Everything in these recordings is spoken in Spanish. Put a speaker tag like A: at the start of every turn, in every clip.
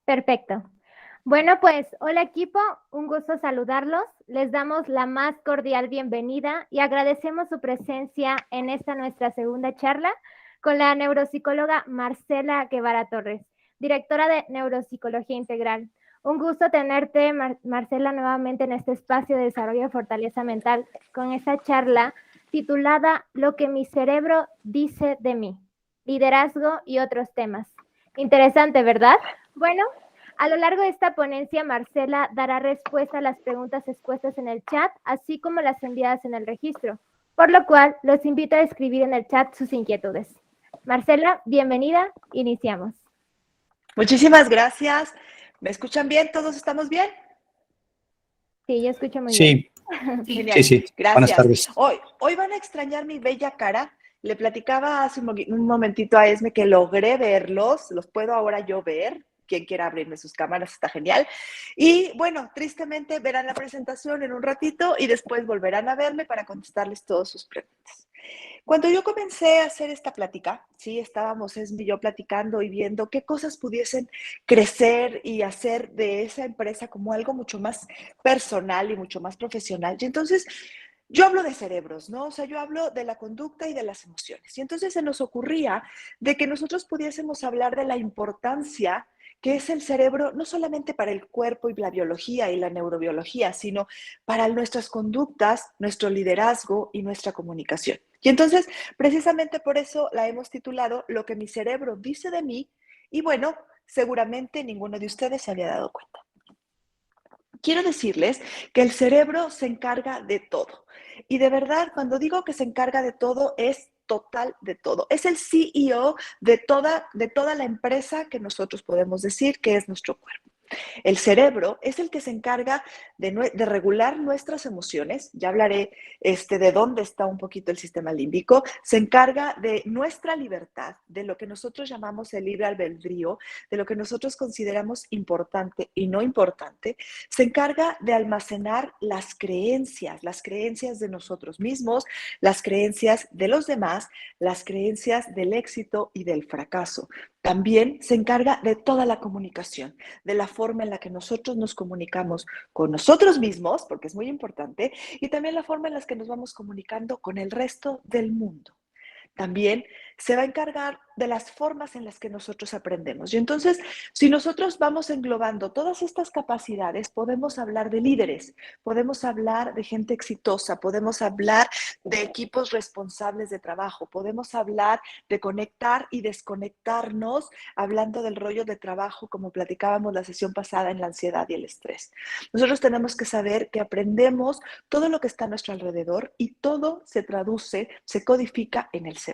A: Perfecto. Bueno, pues hola equipo, un gusto saludarlos. Les damos la más cordial bienvenida y agradecemos su presencia en esta nuestra segunda charla con la neuropsicóloga Marcela Guevara Torres, directora de Neuropsicología Integral. Un gusto tenerte, Marcela, nuevamente en este espacio de desarrollo de fortaleza mental con esta charla titulada Lo que mi cerebro dice de mí, liderazgo y otros temas. Interesante, ¿verdad? Bueno, a lo largo de esta ponencia, Marcela dará respuesta a las preguntas expuestas en el chat, así como las enviadas en el registro, por lo cual los invito a escribir en el chat sus inquietudes. Marcela, bienvenida, iniciamos.
B: Muchísimas gracias. ¿Me escuchan bien? ¿Todos estamos bien?
A: Sí, yo escucho muy
C: Sí,
A: bien.
B: Genial,
C: sí. Buenas
B: gracias.
C: tardes.
B: Hoy van a extrañar mi bella cara. Le platicaba hace un momentito a Esme que logré verlos, los puedo ahora yo ver. Quien quiera abrirme sus cámaras está genial. Y bueno, tristemente verán la presentación en un ratito y después volverán a verme para contestarles todas sus preguntas. Cuando yo comencé a hacer esta plática, sí, estábamos Esme y yo platicando y viendo qué cosas pudiesen crecer y hacer de esa empresa como algo mucho más personal y mucho más profesional. Y entonces yo hablo de cerebros, ¿no? O sea, yo hablo de la conducta y de las emociones. Y entonces se nos ocurría de que nosotros pudiésemos hablar de la importancia que es el cerebro, no solamente para el cuerpo y la biología y la neurobiología, sino para nuestras conductas, nuestro liderazgo y nuestra comunicación. Y entonces, precisamente por eso la hemos titulado Lo que mi cerebro dice de mí, y bueno, seguramente ninguno de ustedes se había dado cuenta. Quiero decirles que el cerebro se encarga de todo. Y de verdad, cuando digo que se encarga de todo, es total de todo. Es el CEO de toda la empresa que nosotros podemos decir que es nuestro cuerpo. El cerebro es el que se encarga de regular nuestras emociones. Ya hablaré de dónde está un poquito el sistema límbico. Se encarga de nuestra libertad, de lo que nosotros llamamos el libre albedrío, de lo que nosotros consideramos importante y no importante. Se encarga de almacenar las creencias de nosotros mismos, las creencias de los demás, las creencias del éxito y del fracaso. También se encarga de toda la comunicación, de la forma en la que nosotros nos comunicamos con nosotros mismos, porque es muy importante, y también la forma en la que nos vamos comunicando con el resto del mundo. También se va a encargar de las formas en las que nosotros aprendemos. Y entonces, si nosotros vamos englobando todas estas capacidades, podemos hablar de líderes, podemos hablar de gente exitosa, podemos hablar de equipos responsables de trabajo, podemos hablar de conectar y desconectarnos, hablando del rollo de trabajo, como platicábamos la sesión pasada en la ansiedad y el estrés. Nosotros tenemos que saber que aprendemos todo lo que está a nuestro alrededor y todo se traduce, se codifica en el cerebro.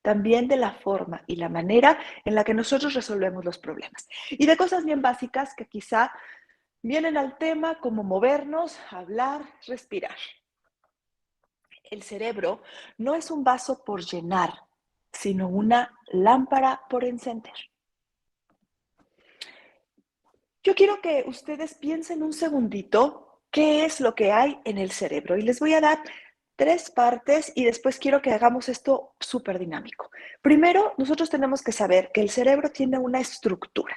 B: También de la forma y la manera en la que nosotros resolvemos los problemas. Y de cosas bien básicas que quizá vienen al tema como movernos, hablar, respirar. El cerebro no es un vaso por llenar, sino una lámpara por encender. Yo quiero que ustedes piensen un segundito qué es lo que hay en el cerebro y les voy a dar 3 partes y después quiero que hagamos esto súper dinámico. Primero, nosotros tenemos que saber que el cerebro tiene una estructura.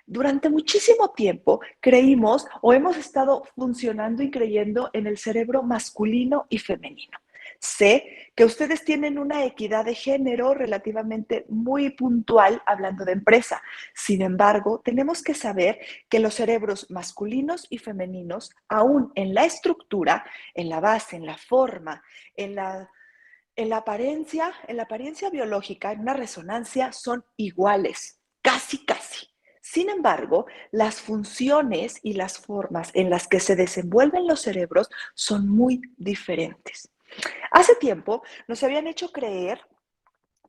B: Durante muchísimo tiempo creímos o hemos estado funcionando y creyendo en el cerebro masculino y femenino. Sé que ustedes tienen una equidad de género relativamente muy puntual hablando de empresa. Sin embargo, tenemos que saber que los cerebros masculinos y femeninos, aún en la estructura, en la base, en la forma, en la apariencia biológica, en una resonancia, son iguales, casi. Sin embargo, las funciones y las formas en las que se desenvuelven los cerebros son muy diferentes. Hace tiempo nos habían hecho creer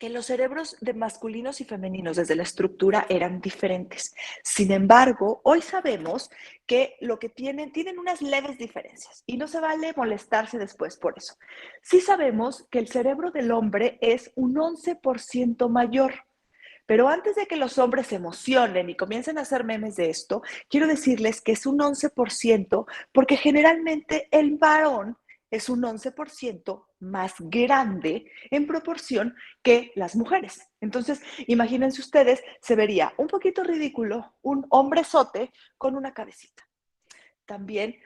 B: que los cerebros de masculinos y femeninos desde la estructura eran diferentes. Sin embargo, hoy sabemos que lo que tienen unas leves diferencias y no se vale molestarse después por eso. Sí sabemos que el cerebro del hombre es un 11% mayor. Pero antes de que los hombres se emocionen y comiencen a hacer memes de esto, quiero decirles que es un 11% porque generalmente el varón es un 11% más grande en proporción que las mujeres. Entonces, imagínense ustedes, se vería un poquito ridículo un hombrezote con una cabecita. También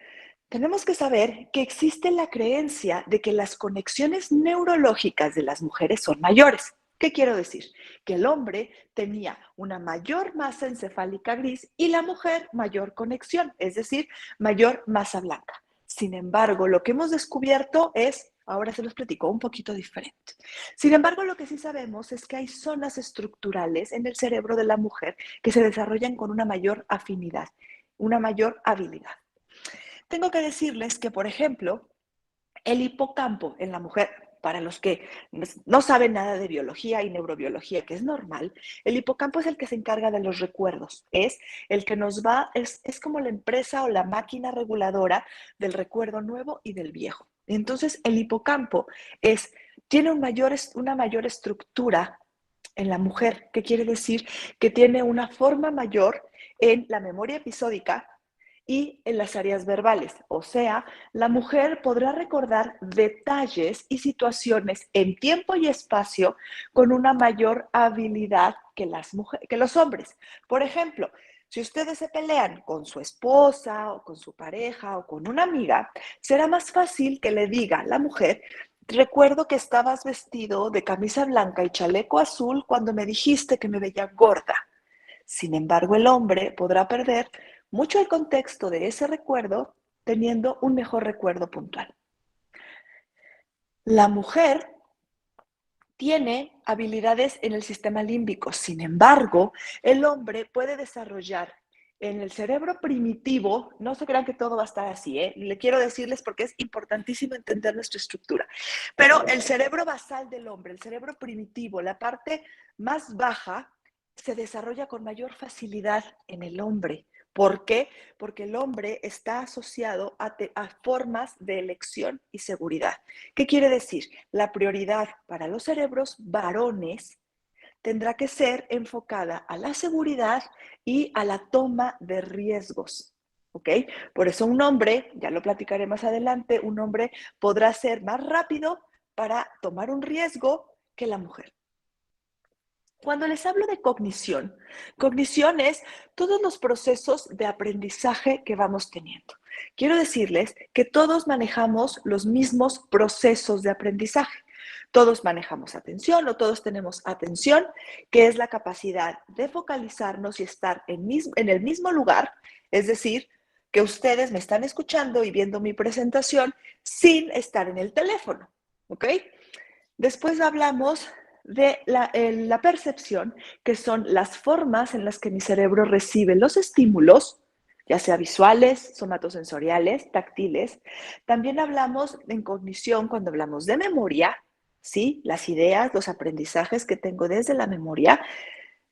B: tenemos que saber que existe la creencia de que las conexiones neurológicas de las mujeres son mayores. ¿Qué quiero decir? Que el hombre tenía una mayor masa encefálica gris y la mujer mayor conexión, es decir, mayor masa blanca. Sin embargo, lo que hemos descubierto es, ahora se los platico, un poquito diferente. Sin embargo, lo que sí sabemos es que hay zonas estructurales en el cerebro de la mujer que se desarrollan con una mayor afinidad, una mayor habilidad. Tengo que decirles que, por ejemplo, el hipocampo en la mujer, para los que no saben nada de biología y neurobiología, que es normal, el hipocampo es el que se encarga de los recuerdos, es el que nos va, es como la empresa o la máquina reguladora del recuerdo nuevo y del viejo. Entonces, el hipocampo tiene una mayor estructura en la mujer, que quiere decir que tiene una forma mayor en la memoria episódica y en las áreas verbales. O sea, la mujer podrá recordar detalles y situaciones en tiempo y espacio con una mayor habilidad que los hombres. Por ejemplo, si ustedes se pelean con su esposa o con su pareja o con una amiga, será más fácil que le diga la mujer: recuerdo que estabas vestido de camisa blanca y chaleco azul cuando me dijiste que me veía gorda. Sin embargo, el hombre podrá perder mucho el contexto de ese recuerdo teniendo un mejor recuerdo puntual. La mujer tiene habilidades en el sistema límbico. Sin embargo, el hombre puede desarrollar en el cerebro primitivo, no se crean que todo va a estar así, le quiero decirles porque es importantísimo entender nuestra estructura, pero el cerebro basal del hombre, el cerebro primitivo, la parte más baja, se desarrolla con mayor facilidad en el hombre. ¿Por qué? Porque el hombre está asociado a formas de elección y seguridad. ¿Qué quiere decir? La prioridad para los cerebros varones tendrá que ser enfocada a la seguridad y a la toma de riesgos. ¿Ok? Por eso un hombre, ya lo platicaré más adelante, un hombre podrá ser más rápido para tomar un riesgo que la mujer. Cuando les hablo de cognición, cognición es todos los procesos de aprendizaje que vamos teniendo. Quiero decirles que todos manejamos los mismos procesos de aprendizaje. Todos manejamos atención o todos tenemos atención, que es la capacidad de focalizarnos y estar en el mismo lugar, es decir, que ustedes me están escuchando y viendo mi presentación sin estar en el teléfono, ¿ok? Después hablamos de la percepción, que son las formas en las que mi cerebro recibe los estímulos, ya sea visuales, somatosensoriales, táctiles. También hablamos en cognición cuando hablamos de memoria, ¿sí? Las ideas, los aprendizajes que tengo desde la memoria,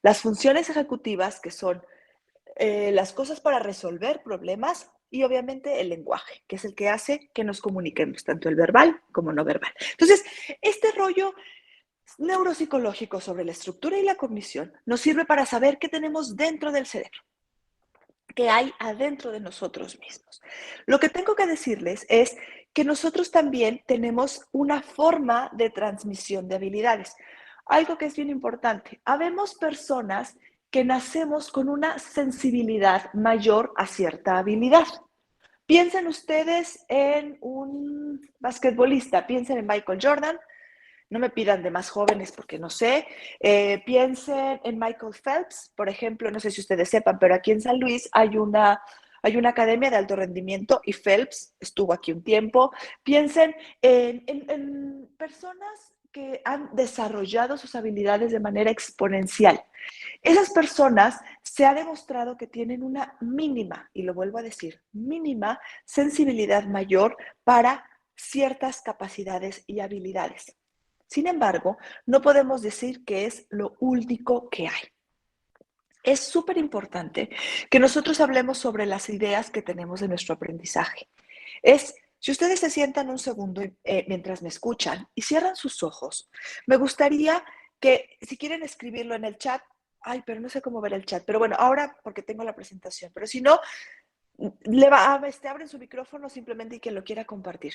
B: las funciones ejecutivas, que son las cosas para resolver problemas, y obviamente el lenguaje, que es el que hace que nos comuniquemos, tanto el verbal como no verbal. Entonces, este rollo neuropsicológico sobre la estructura y la cognición nos sirve para saber qué tenemos dentro del cerebro, qué hay adentro de nosotros mismos. Lo que tengo que decirles es que nosotros también tenemos una forma de transmisión de habilidades. Algo que es bien importante. Habemos personas que nacemos con una sensibilidad mayor a cierta habilidad. Piensen ustedes en un basquetbolista, piensen en Michael Jordan. No me pidan de más jóvenes porque no sé. Piensen en Michael Phelps, por ejemplo, no sé si ustedes sepan, pero aquí en San Luis hay una academia de alto rendimiento y Phelps estuvo aquí un tiempo. Piensen en personas que han desarrollado sus habilidades de manera exponencial. Esas personas se ha demostrado que tienen una mínima, y lo vuelvo a decir, mínima sensibilidad mayor para ciertas capacidades y habilidades. Sin embargo, no podemos decir que es lo único que hay. Es súper importante que nosotros hablemos sobre las ideas que tenemos de nuestro aprendizaje. Si ustedes se sientan un segundo mientras me escuchan y cierran sus ojos, me gustaría que si quieren escribirlo en el chat, ay, pero no sé cómo ver el chat, pero bueno, ahora porque tengo la presentación, pero si no, abren su micrófono simplemente y quien lo quiera compartir.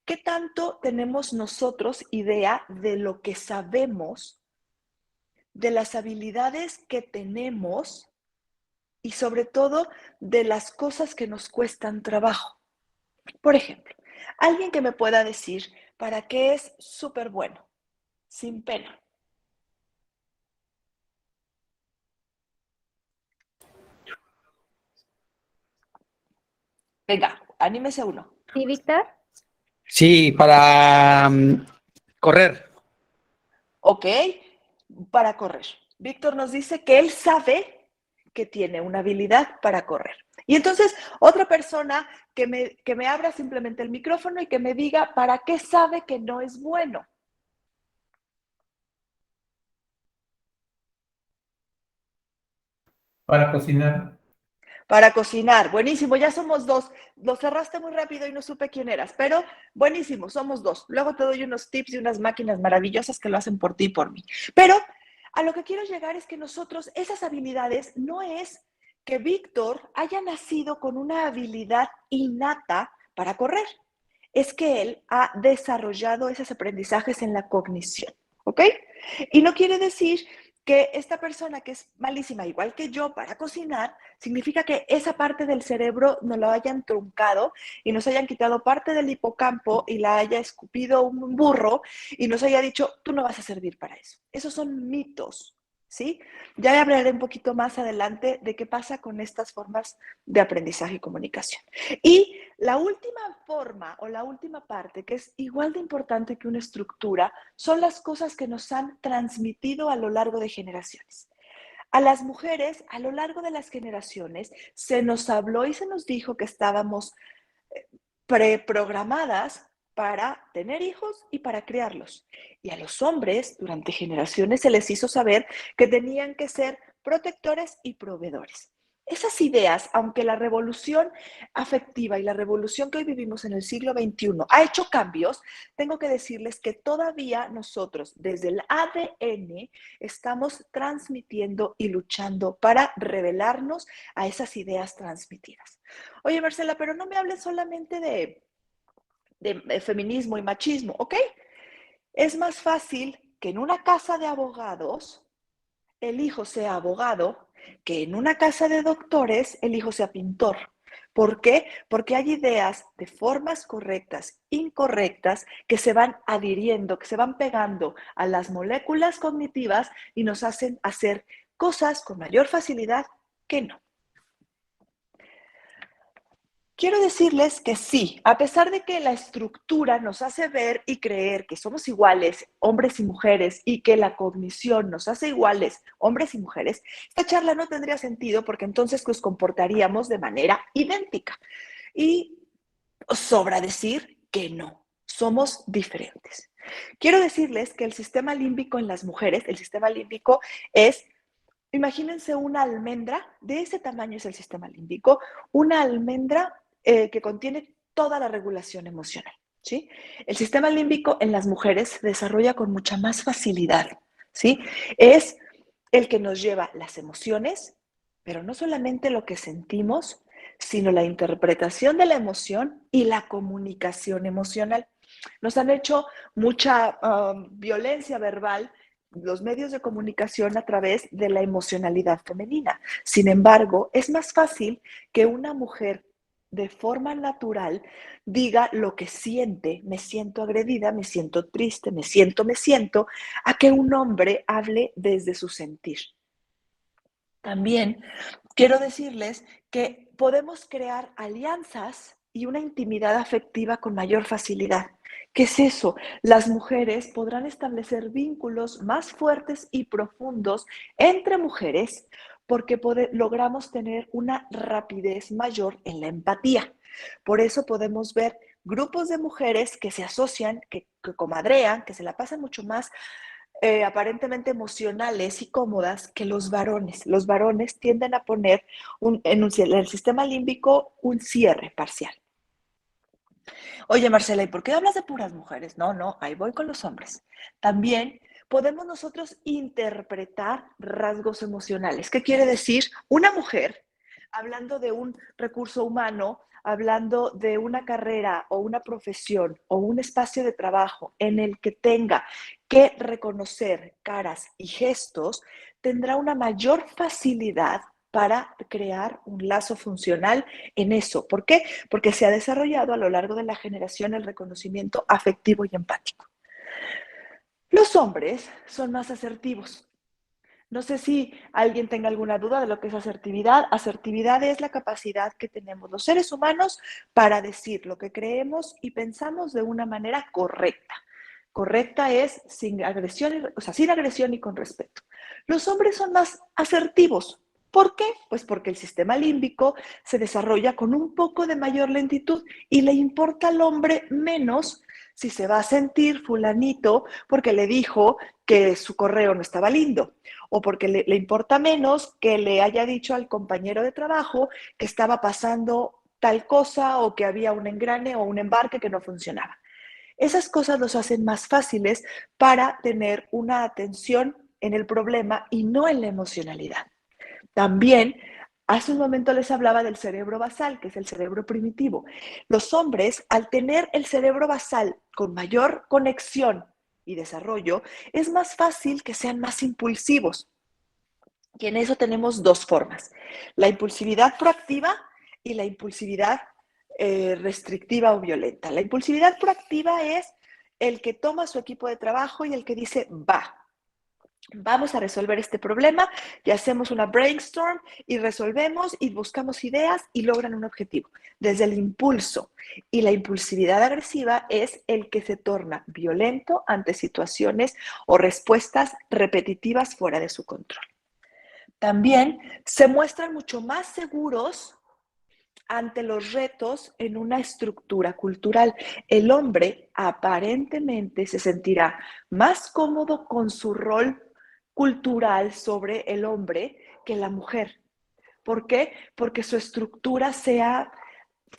B: ¿Qué tanto tenemos nosotros idea de lo que sabemos, de las habilidades que tenemos y sobre todo de las cosas que nos cuestan trabajo? Por ejemplo, alguien que me pueda decir para qué es súper bueno, sin pena. Venga, anímese uno.
A: Sí, Víctor.
C: Sí, para correr.
B: Ok, para correr. Víctor nos dice que él sabe que tiene una habilidad para correr. Y entonces, otra persona que me abra simplemente el micrófono y que me diga para qué sabe que no es bueno.
D: Para cocinar.
B: Para cocinar. Buenísimo, ya somos dos. Lo cerraste muy rápido y no supe quién eras, pero buenísimo, somos dos. Luego te doy unos tips y unas máquinas maravillosas que lo hacen por ti y por mí. Pero a lo que quiero llegar es que nosotros, esas habilidades, no es que Víctor haya nacido con una habilidad innata para correr. Es que él ha desarrollado esos aprendizajes en la cognición, ¿ok? Y no quiere decir que esta persona que es malísima, igual que yo, para cocinar, significa que esa parte del cerebro nos lo hayan truncado y nos hayan quitado parte del hipocampo y la haya escupido un burro y nos haya dicho, tú no vas a servir para eso. Esos son mitos, ¿sí? Ya hablaré un poquito más adelante de qué pasa con estas formas de aprendizaje y comunicación. Y la última forma o la última parte, que es igual de importante que una estructura, son las cosas que nos han transmitido a lo largo de generaciones. A las mujeres, a lo largo de las generaciones, se nos habló y se nos dijo que estábamos preprogramadas para tener hijos y para criarlos. Y a los hombres, durante generaciones, se les hizo saber que tenían que ser protectores y proveedores. Esas ideas, aunque la revolución afectiva y la revolución que hoy vivimos en el siglo XXI ha hecho cambios, tengo que decirles que todavía nosotros, desde el ADN, estamos transmitiendo y luchando para revelarnos a esas ideas transmitidas. Oye, Marcela, pero no me hables solamente de feminismo y machismo, ¿ok? Es más fácil que en una casa de abogados el hijo sea abogado que en una casa de doctores el hijo sea pintor. ¿Por qué? Porque hay ideas de formas correctas, incorrectas, que se van adhiriendo, que se van pegando a las moléculas cognitivas y nos hacen hacer cosas con mayor facilidad que no. Quiero decirles que sí, a pesar de que la estructura nos hace ver y creer que somos iguales, hombres y mujeres, y que la cognición nos hace iguales, hombres y mujeres, esta charla no tendría sentido porque entonces nos comportaríamos de manera idéntica. Y sobra decir que no, somos diferentes. Quiero decirles que el sistema límbico en las mujeres, el sistema límbico es, imagínense una almendra, de ese tamaño es el sistema límbico, una almendra que contiene toda la regulación emocional, ¿sí? El sistema límbico en las mujeres se desarrolla con mucha más facilidad, ¿sí? Es el que nos lleva las emociones, pero no solamente lo que sentimos, sino la interpretación de la emoción y la comunicación emocional. Nos han hecho mucha violencia verbal los medios de comunicación a través de la emocionalidad femenina. Sin embargo, es más fácil que una mujer de forma natural diga lo que siente, me siento agredida, me siento triste, me siento, a que un hombre hable desde su sentir. También quiero decirles que podemos crear alianzas y una intimidad afectiva con mayor facilidad. ¿Qué es eso? Las mujeres podrán establecer vínculos más fuertes y profundos entre mujeres porque logramos tener una rapidez mayor en la empatía. Por eso podemos ver grupos de mujeres que se asocian, que comadrean, que se la pasan mucho más aparentemente emocionales y cómodas que los varones. Los varones tienden a poner en el sistema límbico un cierre parcial. Oye, Marcela, ¿y por qué hablas de puras mujeres? No, no, ahí voy con los hombres. También podemos nosotros interpretar rasgos emocionales. ¿Qué quiere decir? Una mujer hablando de un recurso humano, hablando de una carrera o una profesión o un espacio de trabajo en el que tenga que reconocer caras y gestos, tendrá una mayor facilidad para crear un lazo funcional en eso. ¿Por qué? Porque se ha desarrollado a lo largo de la generación el reconocimiento afectivo y empático. Los hombres son más asertivos. No sé si alguien tenga alguna duda de lo que es asertividad. Asertividad es la capacidad que tenemos los seres humanos para decir lo que creemos y pensamos de una manera correcta. Correcta es sin agresión, o sea, sin agresión y con respeto. Los hombres son más asertivos. ¿Por qué? Pues porque el sistema límbico se desarrolla con un poco de mayor lentitud y le importa al hombre menos si se va a sentir fulanito porque le dijo que su correo no estaba lindo, o porque le importa menos que le haya dicho al compañero de trabajo que estaba pasando tal cosa o que había un engrane o un embarque que no funcionaba. Esas cosas los hacen más fáciles para tener una atención en el problema y no en la emocionalidad. También, hace un momento les hablaba del cerebro basal, que es el cerebro primitivo. Los hombres, al tener el cerebro basal con mayor conexión y desarrollo, es más fácil que sean más impulsivos. Y en eso tenemos dos formas: la impulsividad proactiva y la impulsividad restrictiva o violenta. La impulsividad proactiva es el que toma su equipo de trabajo y el que dice, vamos a resolver este problema, y hacemos una brainstorm y resolvemos y buscamos ideas y logran un objetivo desde el impulso. Y la impulsividad agresiva es el que se torna violento ante situaciones o respuestas repetitivas fuera de su control. También se muestran mucho más seguros ante los retos en una estructura cultural. El hombre aparentemente se sentirá más cómodo con su rol cultural sobre el hombre que la mujer. ¿Por qué? Porque su estructura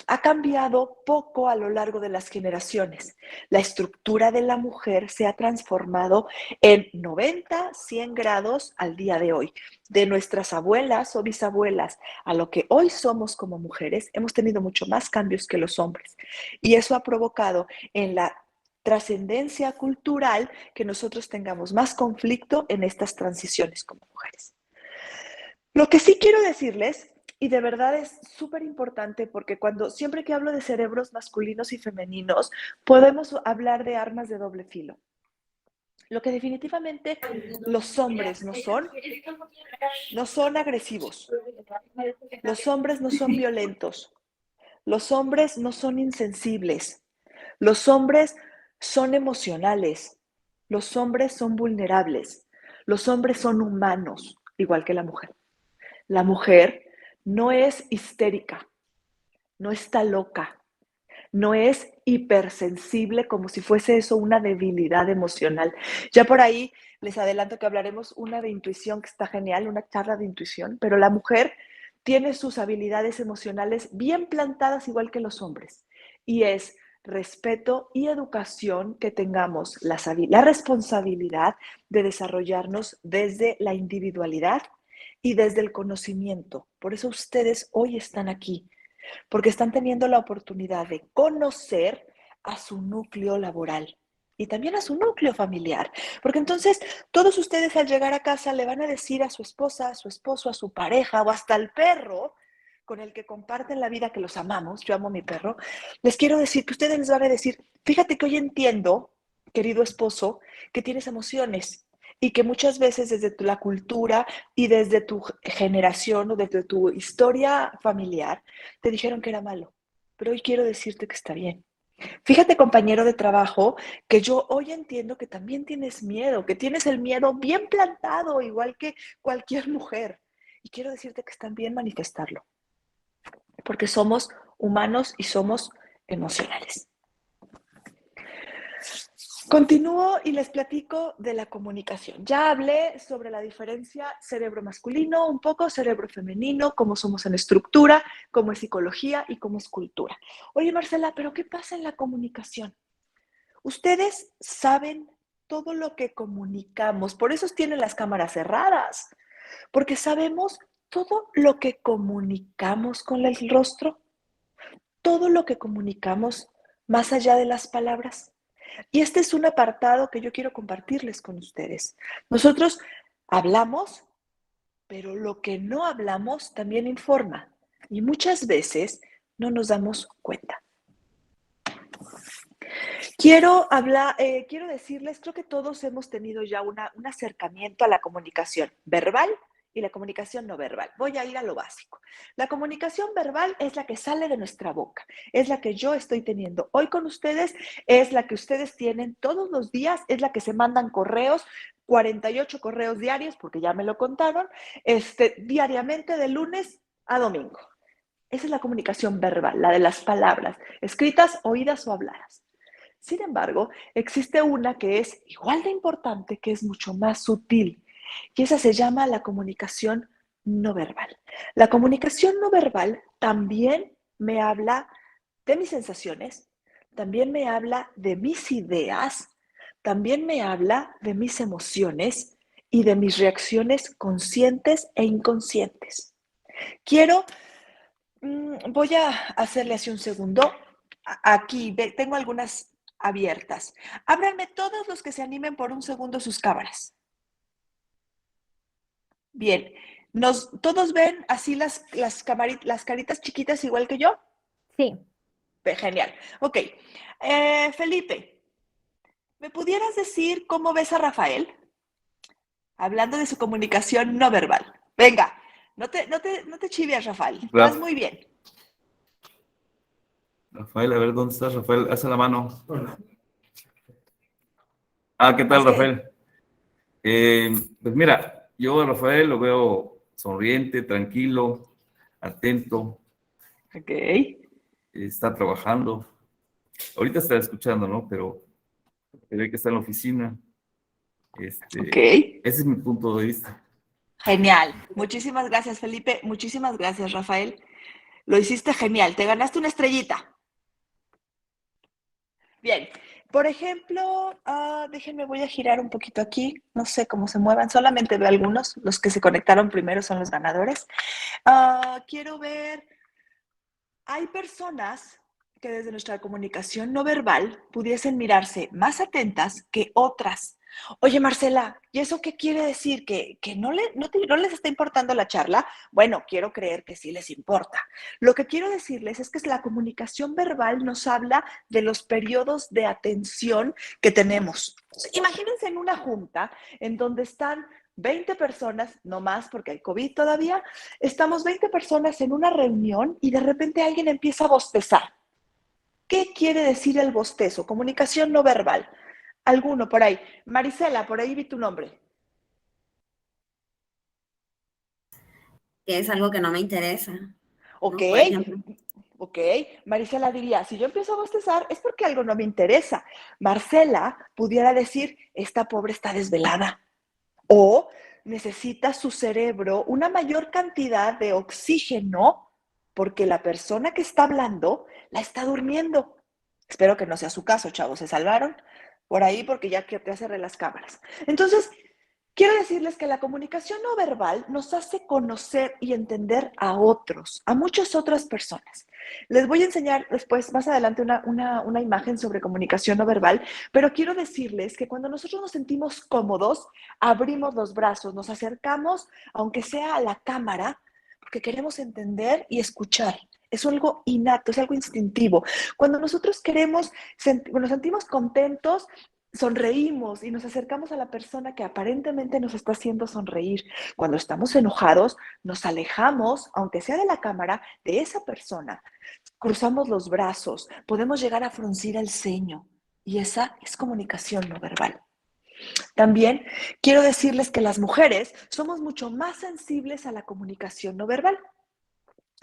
B: ha cambiado poco a lo largo de las generaciones. La estructura de la mujer se ha transformado en 90, 100 grados al día de hoy. De nuestras abuelas o bisabuelas a lo que hoy somos como mujeres, hemos tenido mucho más cambios que los hombres. Y eso ha provocado en la trascendencia cultural que nosotros tengamos más conflicto en estas transiciones como mujeres. Lo que sí quiero decirles, y de verdad es súper importante, porque siempre que hablo de cerebros masculinos y femeninos, podemos hablar de armas de doble filo. Lo que definitivamente los hombres no son agresivos. Los hombres no son violentos. Los hombres no son insensibles. Los hombres son emocionales. Los hombres son vulnerables. Los hombres son humanos, igual que la mujer. La mujer no es histérica, no está loca, no es hipersensible como si fuese eso una debilidad emocional. Ya por ahí les adelanto que hablaremos una de intuición que está genial, una charla de intuición, pero la mujer tiene sus habilidades emocionales bien plantadas igual que los hombres, y es respeto y educación que tengamos la responsabilidad de desarrollarnos desde la individualidad y desde el conocimiento. Por eso ustedes hoy están aquí, porque están teniendo la oportunidad de conocer a su núcleo laboral y también a su núcleo familiar. Porque entonces todos ustedes al llegar a casa le van a decir a su esposa, a su esposo, a su pareja o hasta al perro con el que comparten la vida, que los amamos, yo amo a mi perro, les quiero decir que ustedes les van a decir, fíjate que hoy entiendo, querido esposo, que tienes emociones y que muchas veces desde la cultura y desde tu generación o desde tu historia familiar te dijeron que era malo, pero hoy quiero decirte que está bien. Fíjate, compañero de trabajo, que yo hoy entiendo que también tienes miedo, que tienes el miedo bien plantado, igual que cualquier mujer. Y quiero decirte que está bien manifestarlo, porque somos humanos y somos emocionales. Continúo y les platico de la comunicación. Ya hablé sobre la diferencia cerebro masculino, un poco cerebro femenino, cómo somos en estructura, cómo es psicología y cómo es cultura. Oye, Marcela, ¿pero qué pasa en la comunicación? Ustedes saben todo lo que comunicamos, por eso tienen las cámaras cerradas, porque sabemos todo lo que comunicamos con el rostro, todo lo que comunicamos más allá de las palabras. Y este es un apartado que yo quiero compartirles con ustedes. Nosotros hablamos, pero lo que no hablamos también informa. Y muchas veces no nos damos cuenta. Quiero decirles, creo que todos hemos tenido ya un acercamiento a la comunicación verbal y la comunicación no verbal. Voy a ir a lo básico. La comunicación verbal es la que sale de nuestra boca, es la que yo estoy teniendo hoy con ustedes, es la que ustedes tienen todos los días, es la que se mandan correos, 48 correos diarios, porque ya me lo contaron, diariamente de lunes a domingo. Esa es la comunicación verbal, la de las palabras, escritas, oídas o habladas. Sin embargo, existe una que es igual de importante, que es mucho más sutil, y esa se llama la comunicación no verbal. La comunicación no verbal también me habla de mis sensaciones, también me habla de mis ideas, también me habla de mis emociones y de mis reacciones conscientes e inconscientes. Voy a hacerle así un segundo. Aquí tengo algunas abiertas. Ábranme todos los que se animen por un segundo sus cámaras. Bien, ¿todos ven así las caritas chiquitas igual que yo?
A: Sí.
B: Genial. Ok. Felipe, ¿me pudieras decir cómo ves a Rafael? Hablando de su comunicación no verbal. Venga, no te chivias, Rafael. Vas muy bien.
D: Rafael, a ver, ¿dónde estás, Rafael? Haz la mano. ¿Qué tal,
B: Así.
D: Rafael? Pues mira, yo a Rafael lo veo sonriente, tranquilo, atento.
B: Ok.
D: Está trabajando. Ahorita está escuchando, ¿no? Pero se ve que está en la oficina.
B: Ok.
D: Ese es mi punto de vista.
B: Genial. Muchísimas gracias, Felipe. Muchísimas gracias, Rafael. Lo hiciste genial. Te ganaste una estrellita. Bien. Por ejemplo, déjenme, voy a girar un poquito aquí. No sé cómo se muevan. Solamente veo algunos. Los que se conectaron primero son los ganadores. Quiero ver. Hay personas que desde nuestra comunicación no verbal pudiesen mirarse más atentas que otras. Oye, Marcela, ¿y eso qué quiere decir? ¿Que no les está importando la charla? Bueno, quiero creer que sí les importa. Lo que quiero decirles es que la comunicación verbal nos habla de los periodos de atención que tenemos. Imagínense en una junta en donde están 20 personas, no más porque hay COVID todavía, estamos 20 personas en una reunión y de repente alguien empieza a bostezar. ¿Qué quiere decir el bostezo? Comunicación no verbal. Alguno por ahí. Marisela, por ahí vi tu nombre.
E: Que es algo que no me interesa.
B: Ok,
E: ¿no? Por ejemplo.
B: ok. Marisela diría, si yo empiezo a bostezar es porque algo no me interesa. Marcela pudiera decir, esta pobre está desvelada. O necesita su cerebro una mayor cantidad de oxígeno porque la persona que está hablando la está durmiendo. Espero que no sea su caso, chavos. ¿Se salvaron? Por ahí porque ya cerré las cámaras. Entonces, quiero decirles que la comunicación no verbal nos hace conocer y entender a otros, a muchas otras personas. Les voy a enseñar después, más adelante, una imagen sobre comunicación no verbal, pero quiero decirles que cuando nosotros nos sentimos cómodos, abrimos los brazos, nos acercamos, aunque sea a la cámara, porque queremos entender y escuchar. Es algo innato, es algo instintivo. Cuando nosotros nos sentimos contentos, sonreímos y nos acercamos a la persona que aparentemente nos está haciendo sonreír. Cuando estamos enojados, nos alejamos, aunque sea de la cámara, de esa persona. Cruzamos los brazos, podemos llegar a fruncir el ceño y esa es comunicación no verbal. También quiero decirles que las mujeres somos mucho más sensibles a la comunicación no verbal.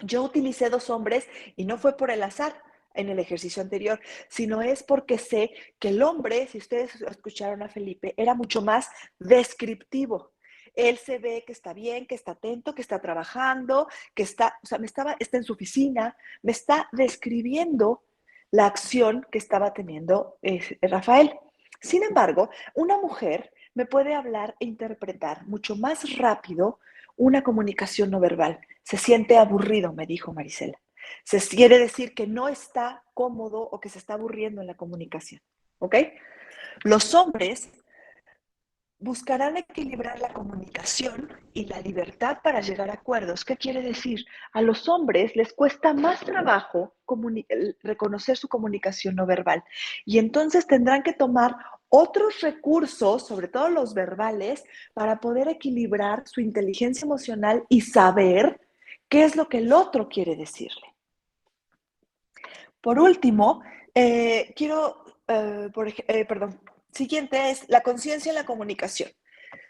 B: Yo utilicé 2 hombres y no fue por el azar en el ejercicio anterior, sino es porque sé que el hombre, si ustedes escucharon a Felipe, era mucho más descriptivo. Él se ve que está bien, que está atento, que está trabajando, que está en su oficina, me está describiendo la acción que estaba teniendo Rafael. Sin embargo, una mujer me puede hablar e interpretar mucho más rápido una comunicación no verbal. Se siente aburrido, me dijo Marisela. Se quiere decir que no está cómodo o que se está aburriendo en la comunicación. ¿Ok? Los hombres buscarán equilibrar la comunicación y la libertad para llegar a acuerdos. ¿Qué quiere decir? A los hombres les cuesta más trabajo reconocer su comunicación no verbal y entonces tendrán que tomar otros recursos, sobre todo los verbales, para poder equilibrar su inteligencia emocional y saber qué es lo que el otro quiere decirle. Por último, siguiente es la conciencia en la comunicación.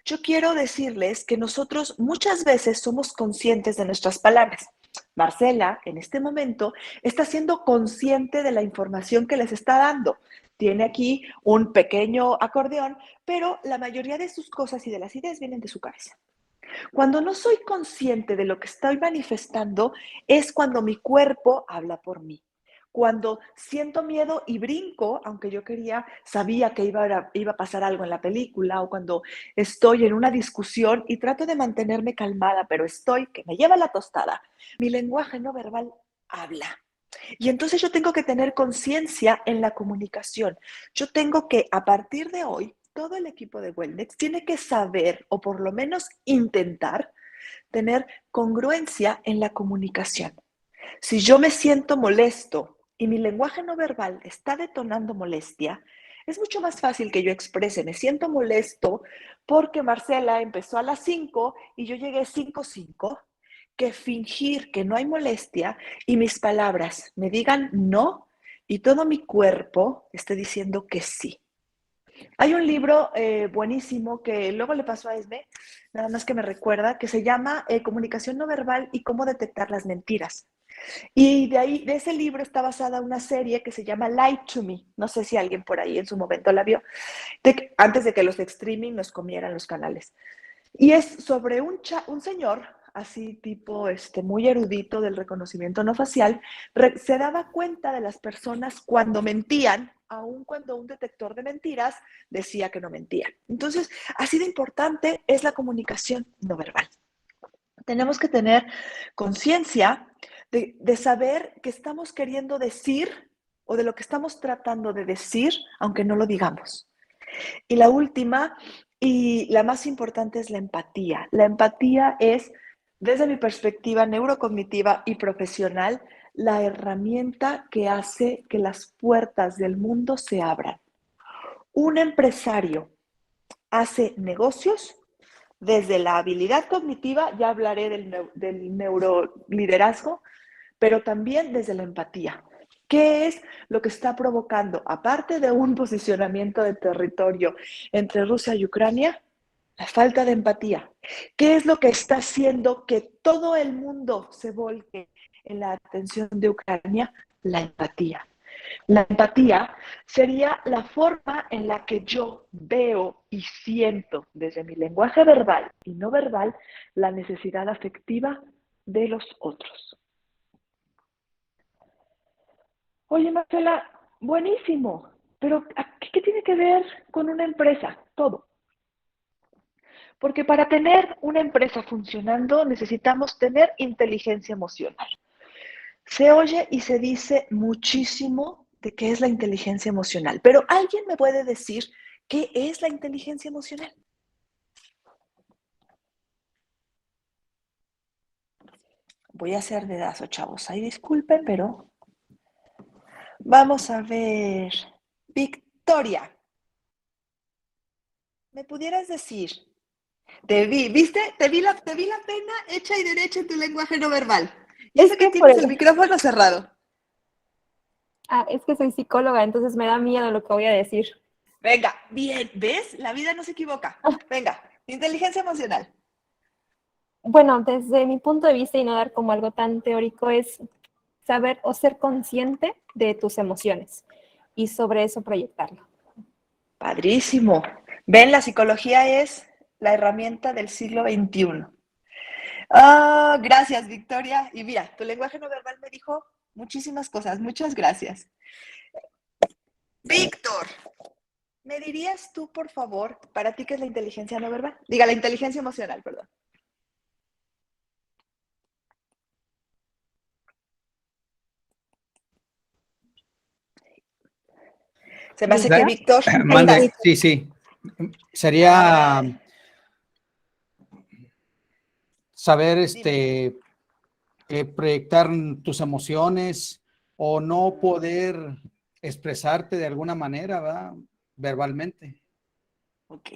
B: Yo quiero decirles que nosotros muchas veces somos conscientes de nuestras palabras. Marcela, en este momento, está siendo consciente de la información que les está dando. Tiene aquí un pequeño acordeón, pero la mayoría de sus cosas y de las ideas vienen de su cabeza. Cuando no soy consciente de lo que estoy manifestando, es cuando mi cuerpo habla por mí. Cuando siento miedo y brinco, aunque yo sabía que iba a pasar algo en la película, o cuando estoy en una discusión y trato de mantenerme calmada, pero que me lleva la tostada, mi lenguaje no verbal habla. Y entonces yo tengo que tener conciencia en la comunicación. Yo tengo que, a partir de hoy, todo el equipo de Wellnex tiene que saber, o por lo menos intentar, tener congruencia en la comunicación. Si yo me siento molesto y mi lenguaje no verbal está detonando molestia, es mucho más fácil que yo exprese, me siento molesto porque Marcela empezó a las 5 y yo llegué 5:05, que fingir que no hay molestia y mis palabras me digan no y todo mi cuerpo esté diciendo que sí. Hay un libro buenísimo que luego le pasó a Esme, nada más que me recuerda, que se llama Comunicación no verbal y cómo detectar las mentiras. Y de ese libro está basada una serie que se llama Lie to Me. No sé si alguien por ahí en su momento la vio, antes de que los de streaming nos comieran los canales. Y es sobre un señor, así tipo muy erudito del reconocimiento no facial, se daba cuenta de las personas cuando mentían, aun cuando un detector de mentiras decía que no mentían. Entonces, así de importante es la comunicación no verbal. Tenemos que tener conciencia de saber qué estamos queriendo decir o de lo que estamos tratando de decir, aunque no lo digamos. Y la última y la más importante es la empatía. La empatía es, desde mi perspectiva neurocognitiva y profesional, la herramienta que hace que las puertas del mundo se abran. Un empresario hace negocios desde la habilidad cognitiva, ya hablaré del neuroliderazgo, pero también desde la empatía. ¿Qué es lo que está provocando, aparte de un posicionamiento de territorio entre Rusia y Ucrania, la falta de empatía? ¿Qué es lo que está haciendo que todo el mundo se volque en la atención de Ucrania? La empatía. La empatía sería la forma en la que yo veo y siento desde mi lenguaje verbal y no verbal la necesidad afectiva de los otros. Oye, Marcela, buenísimo, pero ¿qué tiene que ver con una empresa? Todo. Porque para tener una empresa funcionando necesitamos tener inteligencia emocional. Se oye y se dice muchísimo de qué es la inteligencia emocional, pero ¿alguien me puede decir qué es la inteligencia emocional? Voy a hacer dedazo, chavos. Ahí disculpen, pero vamos a ver. Victoria, ¿me pudieras decir? Te vi, ¿viste? Te vi la pena hecha y derecha en tu lenguaje no verbal. Y eso que tienes el micrófono cerrado.
F: Es que soy psicóloga, entonces me da miedo lo que voy a decir.
B: Venga, bien, ¿ves? La vida no se equivoca. Venga, inteligencia emocional.
F: Bueno, desde mi punto de vista y no dar como algo tan teórico es saber o ser consciente de tus emociones y sobre eso proyectarlo.
B: Padrísimo. Ven, la psicología es la herramienta del siglo XXI. Gracias, Victoria. Y mira, tu lenguaje no verbal me dijo muchísimas cosas. Muchas gracias. Víctor, ¿me dirías tú, por favor, para ti qué es la inteligencia no verbal? Diga, la inteligencia emocional, perdón. Se me hace
C: ¿Ya?
B: que Víctor...
C: Mande, sí. Sería saber, proyectar tus emociones o no poder expresarte de alguna manera, ¿verdad? Verbalmente.
B: Ok,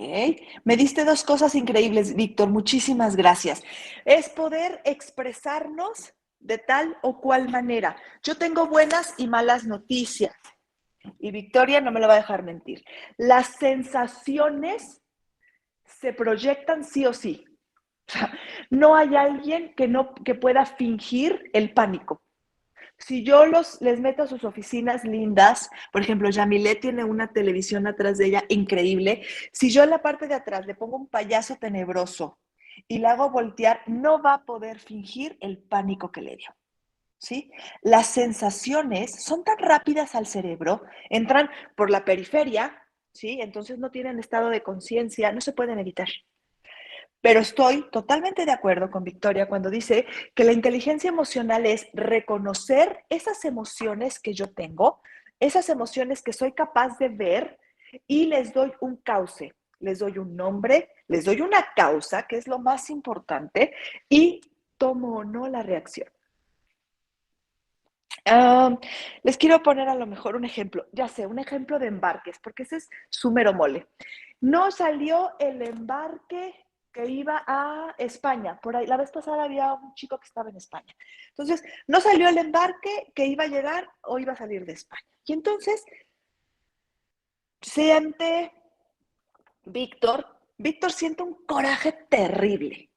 B: me diste dos cosas increíbles, Víctor, muchísimas gracias. Es poder expresarnos de tal o cual manera. Yo tengo buenas y malas noticias y Victoria no me lo va a dejar mentir. Las sensaciones se proyectan sí o sí. O sea, no hay alguien que pueda fingir el pánico. Si yo les meto a sus oficinas lindas, por ejemplo, Yamile tiene una televisión atrás de ella increíble, si yo en la parte de atrás le pongo un payaso tenebroso y la hago voltear, no va a poder fingir el pánico que le dio, ¿sí? Las sensaciones son tan rápidas al cerebro, entran por la periferia, ¿sí? Entonces no tienen estado de conciencia, no se pueden evitar. Pero estoy totalmente de acuerdo con Victoria cuando dice que la inteligencia emocional es reconocer esas emociones que yo tengo, esas emociones que soy capaz de ver y les doy un cauce, les doy un nombre, les doy una causa, que es lo más importante, y tomo o no la reacción. Les quiero poner a lo mejor un ejemplo, ya sé, un ejemplo de embarques, porque ese es su mero mole. No salió el embarque que iba a España. Por ahí, la vez pasada había un chico que estaba en España. Entonces, no salió el embarque que iba a llegar o iba a salir de España. Y entonces, Víctor siente un coraje terrible.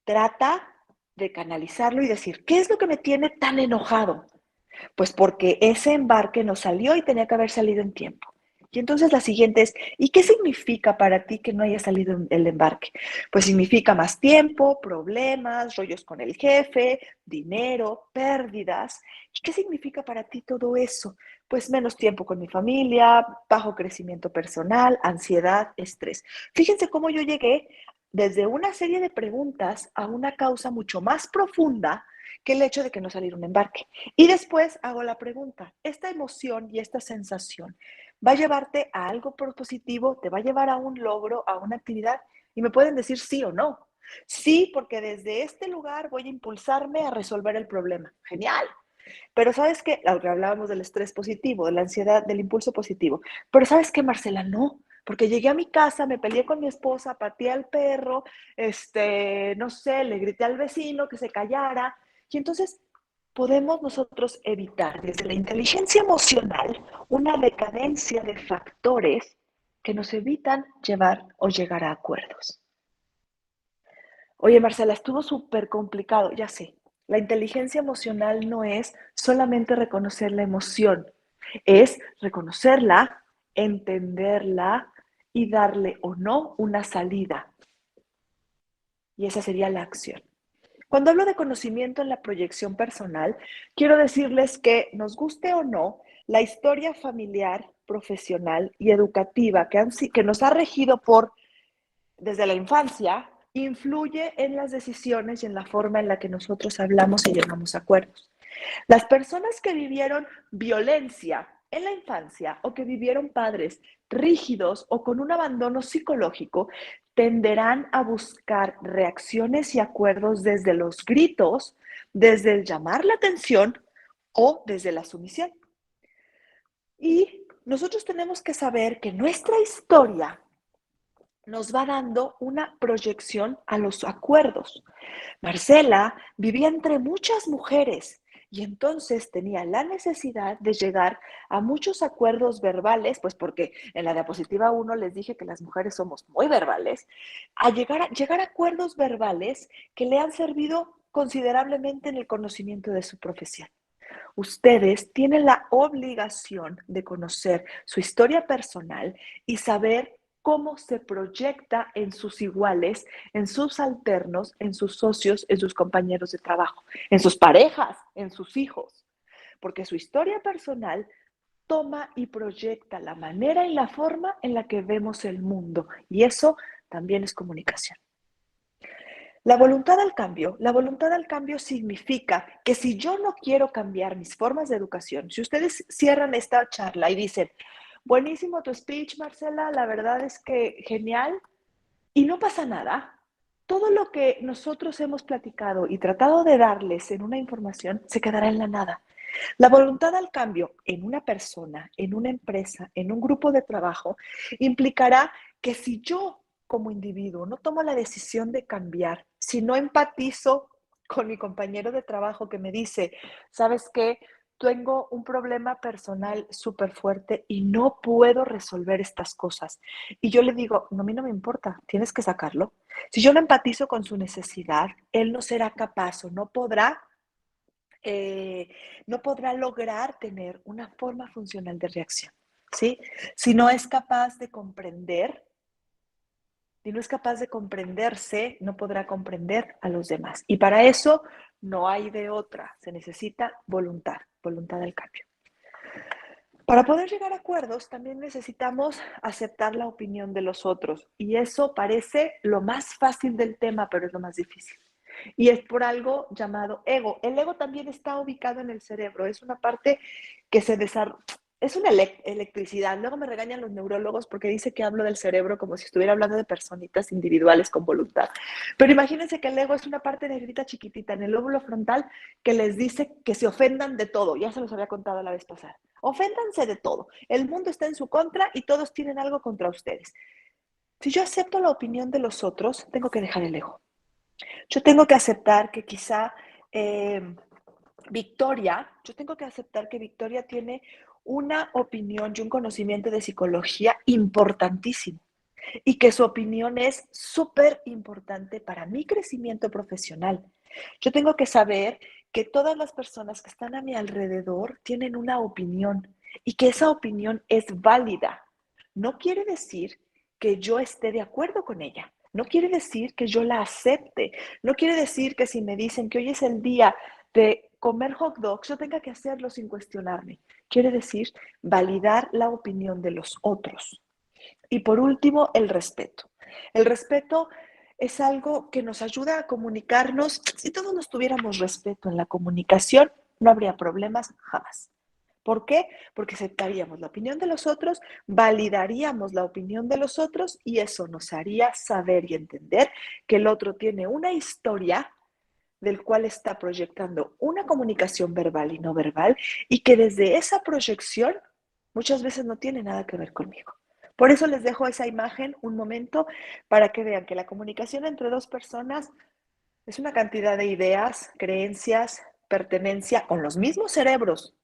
B: Trata de canalizarlo y decir, ¿qué es lo que me tiene tan enojado? Pues porque ese embarque no salió y tenía que haber salido en tiempo. Y entonces la siguiente es, ¿y qué significa para ti que no haya salido el embarque? Pues significa más tiempo, problemas, rollos con el jefe, dinero, pérdidas. ¿Y qué significa para ti todo eso? Pues menos tiempo con mi familia, bajo crecimiento personal, ansiedad, estrés. Fíjense cómo yo llegué desde una serie de preguntas a una causa mucho más profunda que el hecho de que no saliera un embarque. Y después hago la pregunta, ¿esta emoción y esta sensación va a llevarte a algo positivo? ¿Te va a llevar a un logro, a una actividad? Y me pueden decir sí o no. Sí, porque desde este lugar voy a impulsarme a resolver el problema. Genial. Pero ¿sabes qué? Hablábamos del estrés positivo, de la ansiedad, del impulso positivo. Pero ¿sabes qué, Marcela? No. Porque llegué a mi casa, me peleé con mi esposa, pateé al perro, no sé, le grité al vecino que se callara. Y entonces podemos nosotros evitar desde la inteligencia emocional una decadencia de factores que nos evitan llevar o llegar a acuerdos. Oye, Marcela, estuvo súper complicado, ya sé. La inteligencia emocional no es solamente reconocer la emoción, es reconocerla, entenderla y darle o no una salida. Y esa sería la acción. Cuando hablo de conocimiento en la proyección personal, quiero decirles que, nos guste o no, la historia familiar, profesional y educativa que nos ha regido desde la infancia, influye en las decisiones y en la forma en la que nosotros hablamos y llegamos a acuerdos. Las personas que vivieron violencia en la infancia o que vivieron padres rígidos o con un abandono psicológico tenderán a buscar reacciones y acuerdos desde los gritos, desde el llamar la atención o desde la sumisión. Y nosotros tenemos que saber que nuestra historia nos va dando una proyección a los acuerdos. Marcela vivía entre muchas mujeres y entonces tenía la necesidad de llegar a muchos acuerdos verbales, pues porque en la diapositiva 1 les dije que las mujeres somos muy verbales, a llegar a acuerdos verbales que le han servido considerablemente en el conocimiento de su profesión. Ustedes tienen la obligación de conocer su historia personal y saber cómo se proyecta en sus iguales, en sus alternos, en sus socios, en sus compañeros de trabajo, en sus parejas, en sus hijos. Porque su historia personal toma y proyecta la manera y la forma en la que vemos el mundo. Y eso también es comunicación. La voluntad al cambio significa que si yo no quiero cambiar mis formas de educación, si ustedes cierran esta charla y dicen, buenísimo tu speech, Marcela, la verdad es que genial. Y no pasa nada. Todo lo que nosotros hemos platicado y tratado de darles en una información se quedará en la nada. La voluntad al cambio en una persona, en una empresa, en un grupo de trabajo, implicará que si yo como individuo no tomo la decisión de cambiar, si no empatizo con mi compañero de trabajo que me dice, ¿sabes qué? Tengo un problema personal súper fuerte y no puedo resolver estas cosas. Y yo le digo, no, a mí no me importa, tienes que sacarlo. Si yo no empatizo con su necesidad, él no será capaz o eh, no podrá lograr tener una forma funcional de reacción, ¿sí? Si no es capaz de comprender, si no es capaz de comprenderse, no podrá comprender a los demás. Y para eso no hay de otra, se necesita voluntad, voluntad del cambio. Para poder llegar a acuerdos, también necesitamos aceptar la opinión de los otros. Y eso parece lo más fácil del tema, pero es lo más difícil. Y es por algo llamado ego. El ego también está ubicado en el cerebro. Es una parte que se desarrolla. Es una electricidad. Luego me regañan los neurólogos porque dice que hablo del cerebro como si estuviera hablando de personitas individuales con voluntad. Pero imagínense que el ego es una parte negrita chiquitita en el lóbulo frontal que les dice que se ofendan de todo. Ya se los había contado la vez pasada. Oféndanse de todo. El mundo está en su contra y todos tienen algo contra ustedes. Si yo acepto la opinión de los otros, tengo que dejar el ego. Yo tengo que aceptar que quizá yo tengo que aceptar que Victoria tiene una opinión y un conocimiento de psicología importantísimo y que su opinión es súper importante para mi crecimiento profesional. Yo tengo que saber que todas las personas que están a mi alrededor tienen una opinión y que esa opinión es válida. No quiere decir que yo esté de acuerdo con ella. No quiere decir que yo la acepte. No quiere decir que si me dicen que hoy es el día de comer hot dogs, yo tenga que hacerlo sin cuestionarme. Quiere decir validar la opinión de los otros. Y por último, el respeto. El respeto es algo que nos ayuda a comunicarnos. Si todos nos tuviéramos respeto en la comunicación, no habría problemas jamás. ¿Por qué? Porque aceptaríamos la opinión de los otros, validaríamos la opinión de los otros y eso nos haría saber y entender que el otro tiene una historia del cual está proyectando una comunicación verbal y no verbal y que desde esa proyección muchas veces no tiene nada que ver conmigo. Por eso les dejo esa imagen un momento para que vean que la comunicación entre dos personas es una cantidad de ideas, creencias, pertenencia con los mismos cerebros,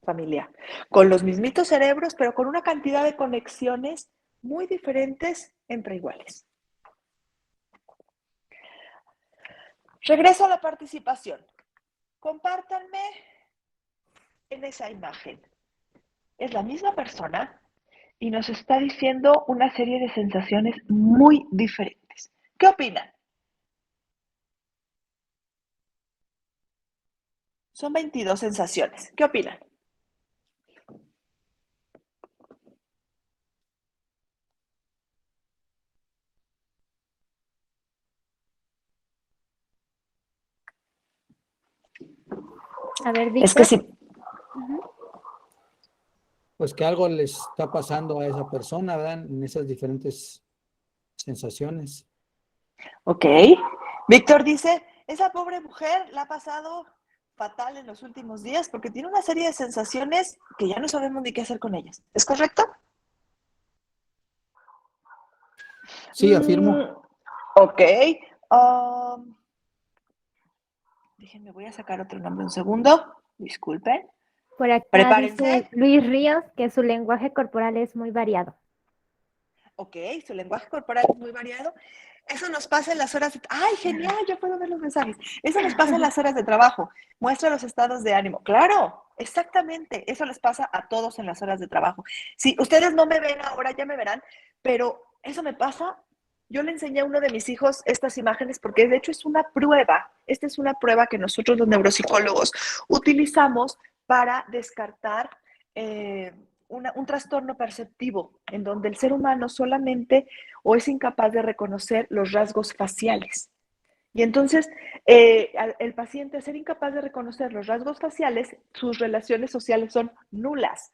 B: familia, con los mismitos cerebros, pero con una cantidad de conexiones muy diferentes entre iguales. Regreso a la participación. Compártanme en esa imagen. Es la misma persona y nos está diciendo una serie de sensaciones muy diferentes. ¿Qué opinan? Son 22 sensaciones. ¿Qué opinan?
A: A ver,
B: Es que
A: Víctor.
B: sí.
C: Pues que algo les está pasando a esa persona, ¿verdad? En esas diferentes sensaciones.
B: Ok. Víctor dice, esa pobre mujer la ha pasado fatal en los últimos días porque tiene una serie de sensaciones que ya no sabemos ni qué hacer con ellas. ¿Es correcto?
C: Sí, afirmo.
B: Ok. Déjenme, voy a sacar otro nombre un segundo. Disculpen.
A: Por acá
B: Prepárense.
A: dice Luis Ríos que su lenguaje corporal es muy variado.
B: Ok, su lenguaje corporal es muy variado. Eso nos pasa en las horas de... ¡Ay, genial! Yo puedo ver los mensajes. Eso nos pasa en las horas de trabajo. Muestra los estados de ánimo. Claro, exactamente. Eso les pasa a todos en las horas de trabajo. Si ustedes no me ven ahora, ya me verán, pero eso me pasa. Yo le enseñé a uno de mis hijos estas imágenes porque de hecho es una prueba. Esta es una prueba que nosotros los neuropsicólogos utilizamos para descartar un trastorno perceptivo en donde el ser humano solamente o es incapaz de reconocer los rasgos faciales. Y entonces el paciente, al ser incapaz de reconocer los rasgos faciales, sus relaciones sociales son nulas.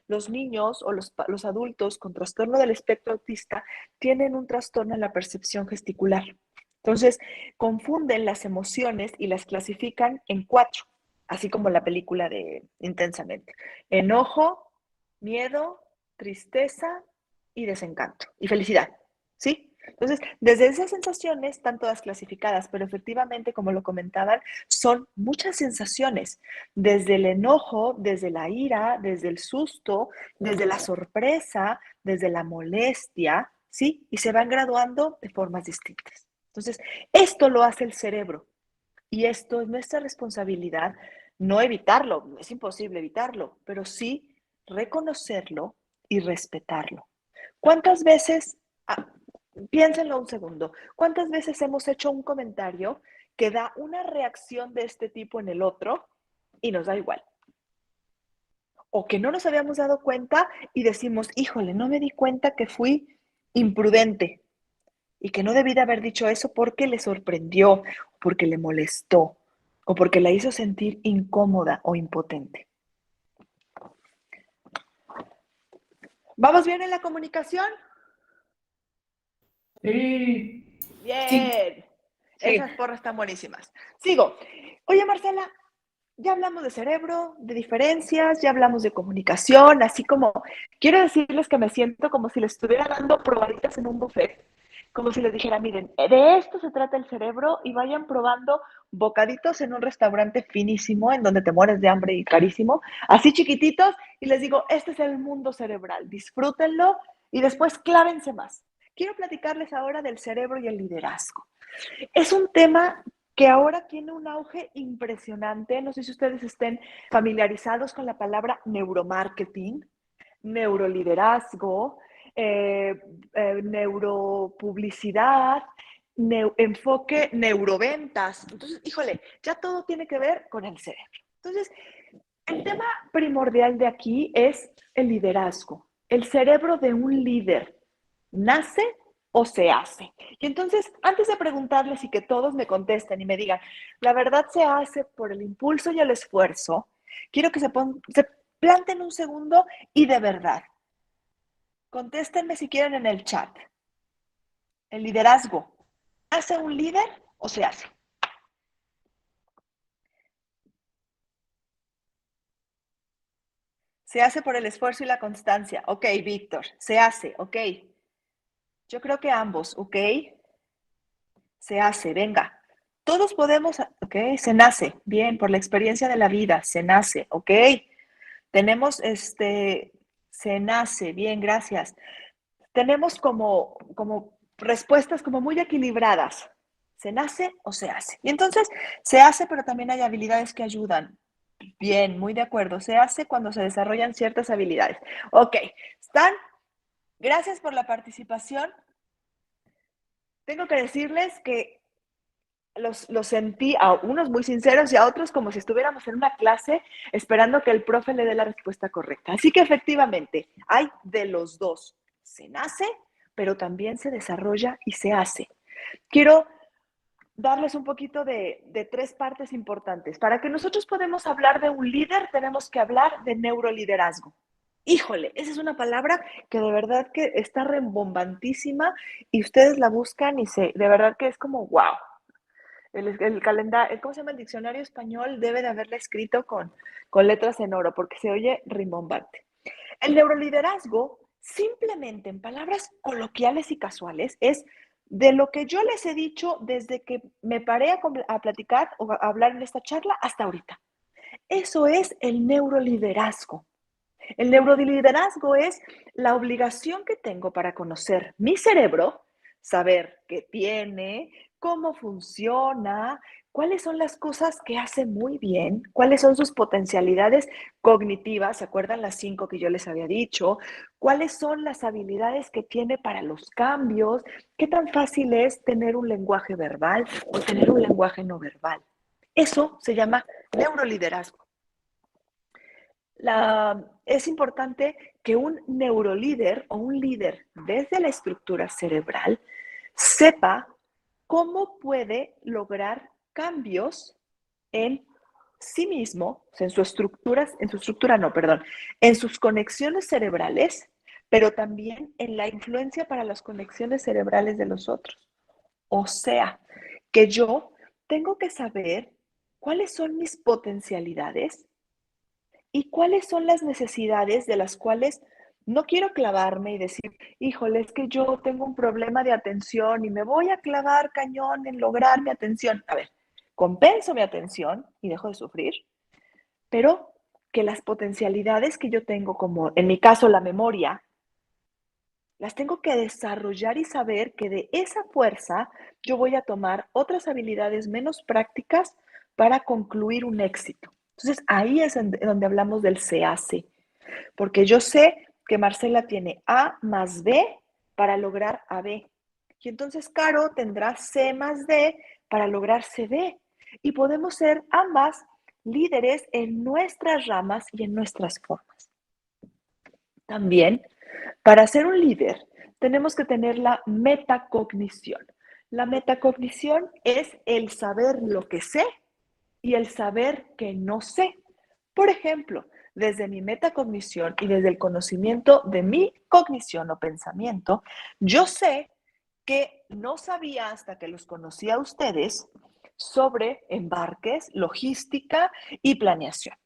B: los niños o los adultos con trastorno del espectro autista tienen un trastorno en la percepción gesticular. Entonces, confunden las emociones y las clasifican en 4, así como la película de Intensamente. Enojo, miedo, tristeza y desencanto. Y felicidad, ¿sí? Entonces, desde esas sensaciones están todas clasificadas, pero efectivamente, como lo comentaban, son muchas sensaciones, desde el enojo, desde la ira, desde el susto, desde la sorpresa, desde la molestia, ¿sí? Y se van graduando de formas distintas. Entonces, esto lo hace el cerebro y esto es nuestra responsabilidad, no evitarlo, es imposible evitarlo, pero sí reconocerlo y respetarlo. ¿Cuántas veces, piénsenlo un segundo, cuántas veces hemos hecho un comentario que da una reacción de este tipo en el otro y nos da igual? O que no nos habíamos dado cuenta y decimos, híjole, no me di cuenta que fui imprudente y que no debí de haber dicho eso porque le sorprendió, porque le molestó o porque la hizo sentir incómoda o impotente. ¿Vamos bien en la comunicación?
D: Sí.
B: Bien.
D: Sí.
B: Esas porras están buenísimas. Sigo. Oye, Marcela, ya hablamos de cerebro, de diferencias, ya hablamos de comunicación, así como quiero decirles que me siento como si les estuviera dando probaditas en un buffet, como si les dijera, miren, de esto se trata el cerebro y vayan probando bocaditos en un restaurante finísimo en donde te mueres de hambre y carísimo, así chiquititos, y les digo, este es el mundo cerebral, disfrútenlo y después clávense más. Quiero platicarles ahora del cerebro y el liderazgo. Es un tema que ahora tiene un auge impresionante. No sé si ustedes estén familiarizados con la palabra neuromarketing, neuroliderazgo, neuropublicidad, enfoque neuroventas. Entonces, híjole, ya todo tiene que ver con el cerebro. Entonces, el tema primordial de aquí es el liderazgo. El cerebro de un líder nace o se hace. Y entonces, antes de preguntarles y que todos me contesten y me digan, la verdad se hace por el impulso y el esfuerzo, quiero que se planten un segundo y de verdad. Contéstenme si quieren en el chat. El liderazgo, ¿hace un líder o se hace? Se hace por el esfuerzo y la constancia. Ok, Víctor, se hace, ok. Yo creo que ambos, ok. Se hace, venga. Todos podemos, ok, se nace, bien, por la experiencia de la vida, se nace, ok. Tenemos, se nace, bien, gracias. Tenemos como respuestas como muy equilibradas. ¿Se nace o se hace? Y entonces, se hace, pero también hay habilidades que ayudan. Bien, muy de acuerdo. Se hace cuando se desarrollan ciertas habilidades. Ok, ¿están? Gracias por la participación. Tengo que decirles que los sentí a unos muy sinceros y a otros como si estuviéramos en una clase esperando que el profe le dé la respuesta correcta. Así que efectivamente, hay de los dos. Se nace, pero también se desarrolla y se hace. Quiero darles un poquito de 3 partes importantes. Para que nosotros podamos hablar de un líder, tenemos que hablar de neuroliderazgo. Híjole, esa es una palabra que de verdad que está rembombantísima y ustedes la buscan y de verdad que es como wow. El calendario, ¿cómo se llama? El diccionario español debe de haberla escrito con letras en oro porque se oye rimbombante. El neuroliderazgo, simplemente en palabras coloquiales y casuales, es de lo que yo les he dicho desde que me paré a platicar o a hablar en esta charla hasta ahorita. Eso es el neuroliderazgo. El neuroliderazgo es la obligación que tengo para conocer mi cerebro, saber qué tiene, cómo funciona, cuáles son las cosas que hace muy bien, cuáles son sus potencialidades cognitivas, ¿se acuerdan las 5 que yo les había dicho? ¿Cuáles son las habilidades que tiene para los cambios? ¿Qué tan fácil es tener un lenguaje verbal o tener un lenguaje no verbal? Eso se llama neuroliderazgo. Es importante que un neurolíder o un líder desde la estructura cerebral sepa cómo puede lograr cambios en sí mismo, o sea, en sus conexiones cerebrales, pero también en la influencia para las conexiones cerebrales de los otros. O sea, que yo tengo que saber cuáles son mis potencialidades y cuáles son las necesidades de las cuales no quiero clavarme y decir, híjole, es que yo tengo un problema de atención y me voy a clavar cañón en lograr mi atención. A ver, compenso mi atención y dejo de sufrir, pero que las potencialidades que yo tengo, como en mi caso la memoria, las tengo que desarrollar y saber que de esa fuerza yo voy a tomar otras habilidades menos prácticas para concluir un éxito. Entonces ahí es donde hablamos del se hace, porque yo sé que Marcela tiene A más B para lograr AB. Y entonces Caro tendrá C más D para lograr CD. Y podemos ser ambas líderes en nuestras ramas y en nuestras formas. También, para ser un líder, tenemos que tener la metacognición. La metacognición es el saber lo que sé y el saber que no sé. Por ejemplo, desde mi metacognición y desde el conocimiento de mi cognición o pensamiento, yo sé que no sabía hasta que los conocí a ustedes sobre embarques, logística y planeación.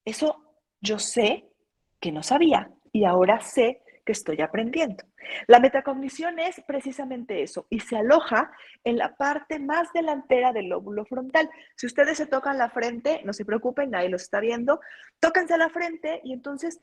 B: Eso yo sé que no sabía y ahora sé que estoy aprendiendo. La metacognición es precisamente eso y se aloja en la parte más delantera del lóbulo frontal. Si ustedes se tocan la frente, no se preocupen, nadie lo está viendo, tócanse la frente y entonces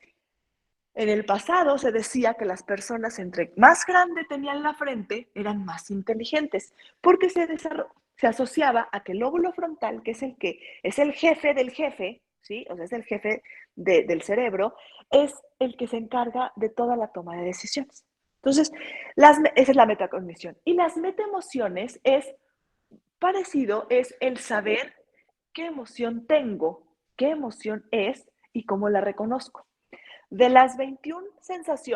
B: en el pasado se decía que las personas entre más grande tenían la frente eran más inteligentes porque se asociaba a que el lóbulo frontal, que es el jefe del jefe, ¿sí? O sea, es el jefe del cerebro, es el que se encarga de toda la toma de decisiones. Entonces, esa es la metacognición. Y las metaemociones es parecido, es el saber qué emoción tengo, qué emoción es y cómo la reconozco. De las 21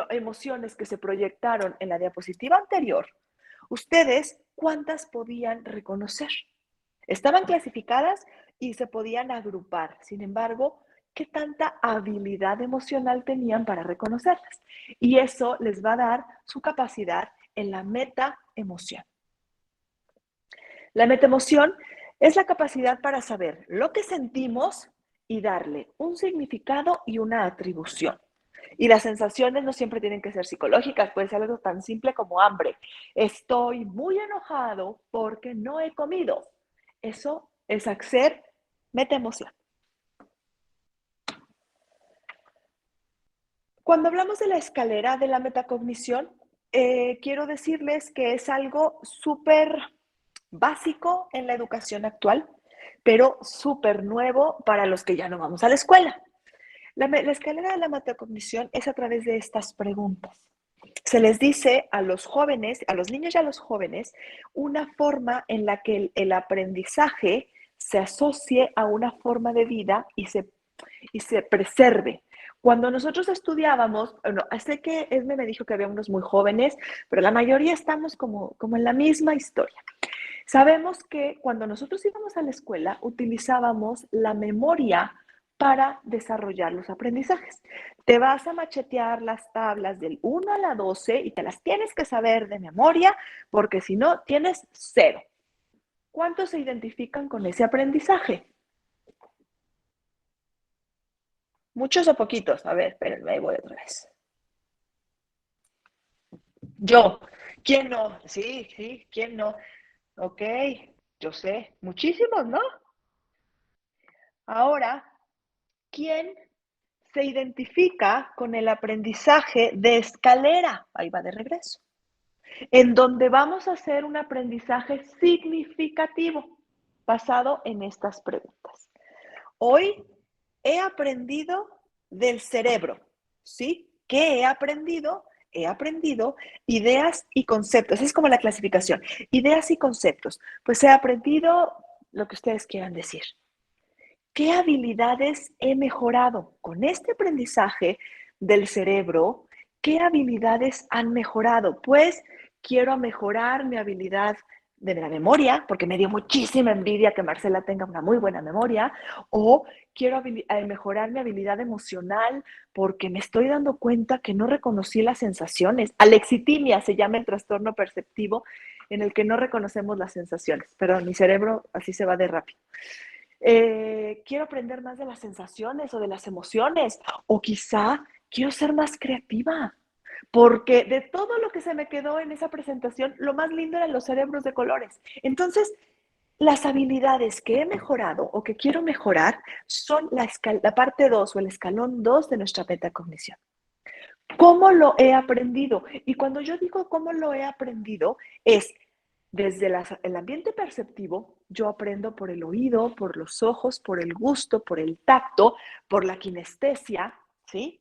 B: emociones que se proyectaron en la diapositiva anterior, ¿ustedes cuántas podían reconocer? Estaban clasificadas y se podían agrupar. Sin embargo, ¿qué tanta habilidad emocional tenían para reconocerlas? Y eso les va a dar su capacidad en la metaemoción. La metaemoción es la capacidad para saber lo que sentimos y darle un significado y una atribución. Y las sensaciones no siempre tienen que ser psicológicas, puede ser algo tan simple como hambre. Estoy muy enojado porque no he comido. Eso es hacer metaemoción. Cuando hablamos de la escalera de la metacognición, quiero decirles que es algo súper básico en la educación actual, pero súper nuevo para los que ya no vamos a la escuela. La escalera de la metacognición es a través de estas preguntas. Se les dice a los jóvenes, a los niños y a los jóvenes, una forma en la que el aprendizaje se asocie a una forma de vida y se preserve. Cuando nosotros estudiábamos, bueno, sé que Esme me dijo que había unos muy jóvenes, pero la mayoría estamos como en la misma historia. Sabemos que cuando nosotros íbamos a la escuela utilizábamos la memoria para desarrollar los aprendizajes. Te vas a machetear las tablas del 1 a la 12 y te las tienes que saber de memoria porque si no tienes 0. ¿Cuántos se identifican con ese aprendizaje? ¿Muchos o poquitos? A ver, espérenme, ahí voy otra vez. Yo. ¿Quién no? Sí, ¿quién no? Ok, yo sé, muchísimos, ¿no? Ahora, ¿quién se identifica con el aprendizaje de escalera? Ahí va de regreso. En donde vamos a hacer un aprendizaje significativo basado en estas preguntas. Hoy he aprendido del cerebro, ¿sí? ¿Qué he aprendido? He aprendido ideas y conceptos. Es como la clasificación. Ideas y conceptos. Pues he aprendido lo que ustedes quieran decir. ¿Qué habilidades he mejorado? Con este aprendizaje del cerebro, ¿qué habilidades han mejorado? Pues quiero mejorar mi habilidad de la memoria, porque me dio muchísima envidia que Marcela tenga una muy buena memoria, o quiero mejorar mi habilidad emocional porque me estoy dando cuenta que no reconocí las sensaciones. Alexitimia se llama el trastorno perceptivo en el que no reconocemos las sensaciones. Perdón, mi cerebro así se va de rápido. Quiero aprender más de las sensaciones o de las emociones, o quizá quiero ser más creativa. Porque de todo lo que se me quedó en esa presentación, lo más lindo eran los cerebros de colores. Entonces, las habilidades que he mejorado o que quiero mejorar son la parte 2 o el escalón 2 de nuestra metacognición. ¿Cómo lo he aprendido? Y cuando yo digo cómo lo he aprendido, es desde el ambiente perceptivo, yo aprendo por el oído, por los ojos, por el gusto, por el tacto, por la kinestesia, ¿sí?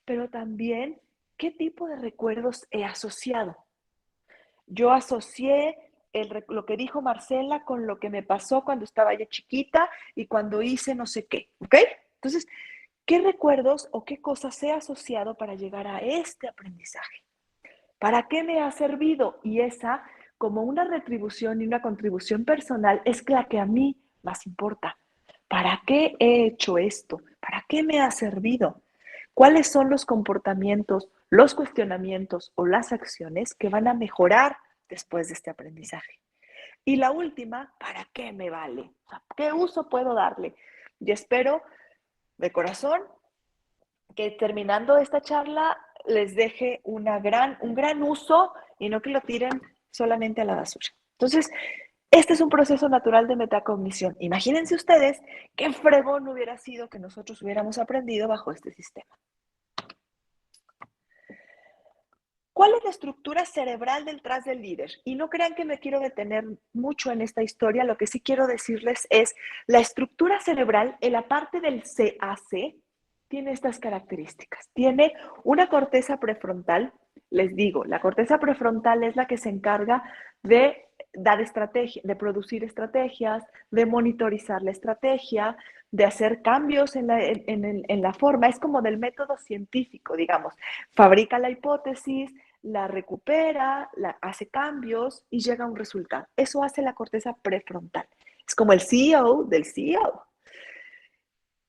B: Pero también, ¿qué tipo de recuerdos he asociado? Yo asocié lo que dijo Marcela con lo que me pasó cuando estaba ya chiquita y cuando hice no sé qué, ¿ok? Entonces, ¿qué recuerdos o qué cosas he asociado para llegar a este aprendizaje? ¿Para qué me ha servido? Y esa, como una retribución y una contribución personal, es la que a mí más importa. ¿Para qué he hecho esto? ¿Para qué me ha servido? ¿Cuáles son los comportamientos, los cuestionamientos o las acciones que van a mejorar después de este aprendizaje? Y la última, ¿para qué me vale? O sea, ¿qué uso puedo darle? Y espero de corazón que terminando esta charla les deje un gran uso y no que lo tiren solamente a la basura. Entonces, este es un proceso natural de metacognición. Imagínense ustedes qué fregón hubiera sido que nosotros hubiéramos aprendido bajo este sistema. ¿Cuál es la estructura cerebral detrás del líder? Y no crean que me quiero detener mucho en esta historia, lo que sí quiero decirles es la estructura cerebral en la parte del CAC tiene estas características. Tiene una corteza prefrontal, les digo, la corteza prefrontal es la que se encarga de dar estrategia, de producir estrategias, de monitorizar la estrategia, de hacer cambios en la forma, es como del método científico, digamos. Fabrica la hipótesis, la recupera, hace cambios y llega a un resultado. Eso hace la corteza prefrontal. Es como el CEO del CEO.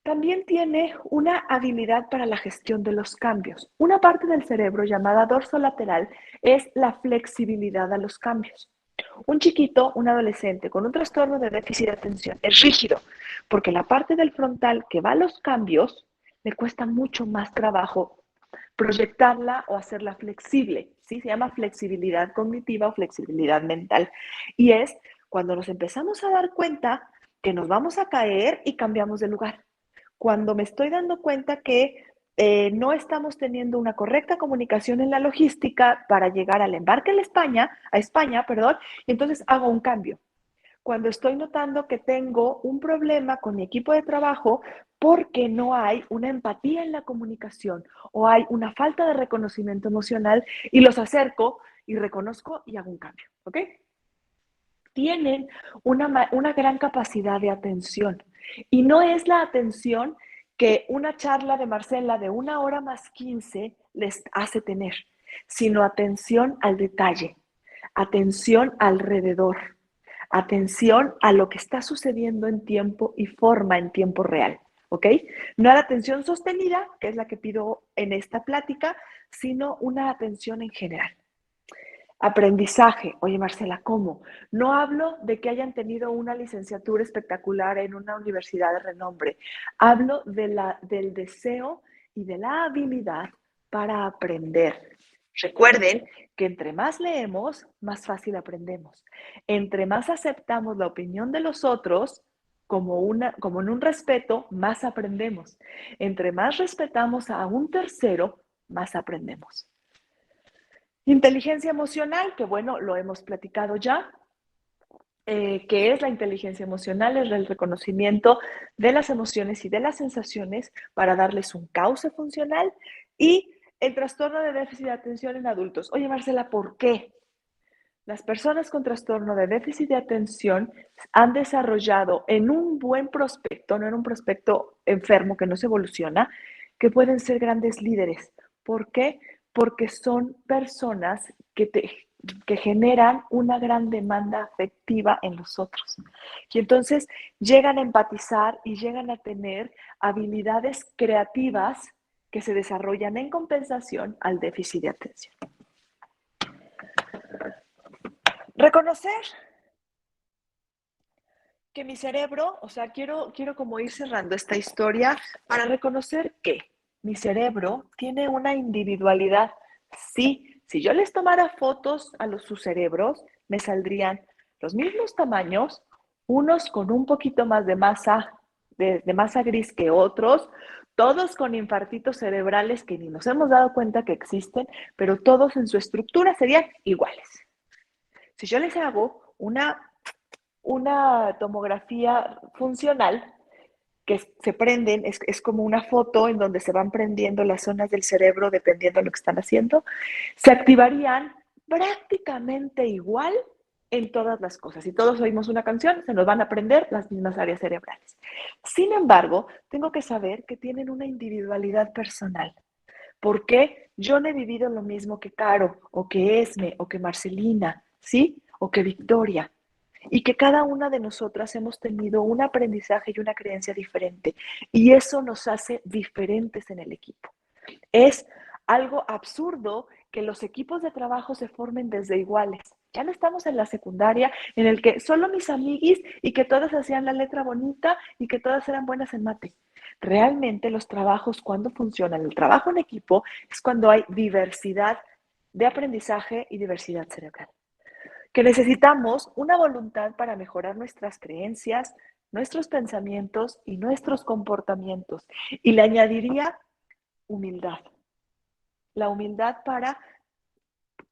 B: También tiene una habilidad para la gestión de los cambios. Una parte del cerebro llamada dorsolateral es la flexibilidad a los cambios. Un chiquito, un adolescente con un trastorno de déficit de atención es rígido, porque la parte del frontal que va a los cambios le cuesta mucho más trabajo proyectarla o hacerla flexible, ¿sí? Se llama flexibilidad cognitiva o flexibilidad mental. Y es cuando nos empezamos a dar cuenta que nos vamos a caer y cambiamos de lugar. Cuando me estoy dando cuenta que no estamos teniendo una correcta comunicación en la logística para llegar al embarque a España, y entonces hago un cambio. Cuando estoy notando que tengo un problema con mi equipo de trabajo porque no hay una empatía en la comunicación o hay una falta de reconocimiento emocional y los acerco y reconozco y hago un cambio, ¿ok? Tienen una gran capacidad de atención y no es la atención que una charla de Marcela de 1 hora más 15 les hace tener, sino atención al detalle, atención alrededor, atención a lo que está sucediendo en tiempo y forma en tiempo real, ¿ok? No a la atención sostenida, que es la que pido en esta plática, sino una atención en general. Aprendizaje. Oye, Marcela, ¿cómo? No hablo de que hayan tenido una licenciatura espectacular en una universidad de renombre. Hablo del deseo y de la habilidad para aprender. Recuerden que entre más leemos, más fácil aprendemos. Entre más aceptamos la opinión de los otros, como en un respeto, más aprendemos. Entre más respetamos a un tercero, más aprendemos. Inteligencia emocional, que bueno, lo hemos platicado ya. ¿Qué es la inteligencia emocional? Es el reconocimiento de las emociones y de las sensaciones para darles un cauce funcional. Y el trastorno de déficit de atención en adultos. Oye, Marcela, ¿por qué? Las personas con trastorno de déficit de atención han desarrollado en un buen prospecto, no en un prospecto enfermo que no se evoluciona, que pueden ser grandes líderes. ¿Por qué? Porque son personas que que generan una gran demanda afectiva en los otros. Y entonces llegan a empatizar y llegan a tener habilidades creativas que se desarrollan en compensación al déficit de atención. Reconocer que mi cerebro, o sea, quiero como ir cerrando esta historia para reconocer que mi cerebro tiene una individualidad. Sí, si yo les tomara fotos a sus cerebros, me saldrían los mismos tamaños, unos con un poquito más de masa, de masa gris que otros, todos con infartitos cerebrales que ni nos hemos dado cuenta que existen, pero todos en su estructura serían iguales. Si yo les hago una tomografía funcional que se prenden, es como una foto en donde se van prendiendo las zonas del cerebro dependiendo de lo que están haciendo, se activarían prácticamente igual en todas las cosas. Si todos oímos una canción, se nos van a prender las mismas áreas cerebrales. Sin embargo, tengo que saber que tienen una individualidad personal. ¿Por qué yo no he vivido lo mismo que Caro, o que Esme, o que Marcelina, ¿sí? O que Victoria? Y que cada una de nosotras hemos tenido un aprendizaje y una creencia diferente. Y eso nos hace diferentes en el equipo. Es algo absurdo que los equipos de trabajo se formen desde iguales. Ya no estamos en la secundaria en el que solo mis amiguis y que todas hacían la letra bonita y que todas eran buenas en mate. Realmente los trabajos, cuando funcionan, el trabajo en equipo es cuando hay diversidad de aprendizaje y diversidad cerebral. Que necesitamos una voluntad para mejorar nuestras creencias, nuestros pensamientos y nuestros comportamientos. Y le añadiría humildad. La humildad para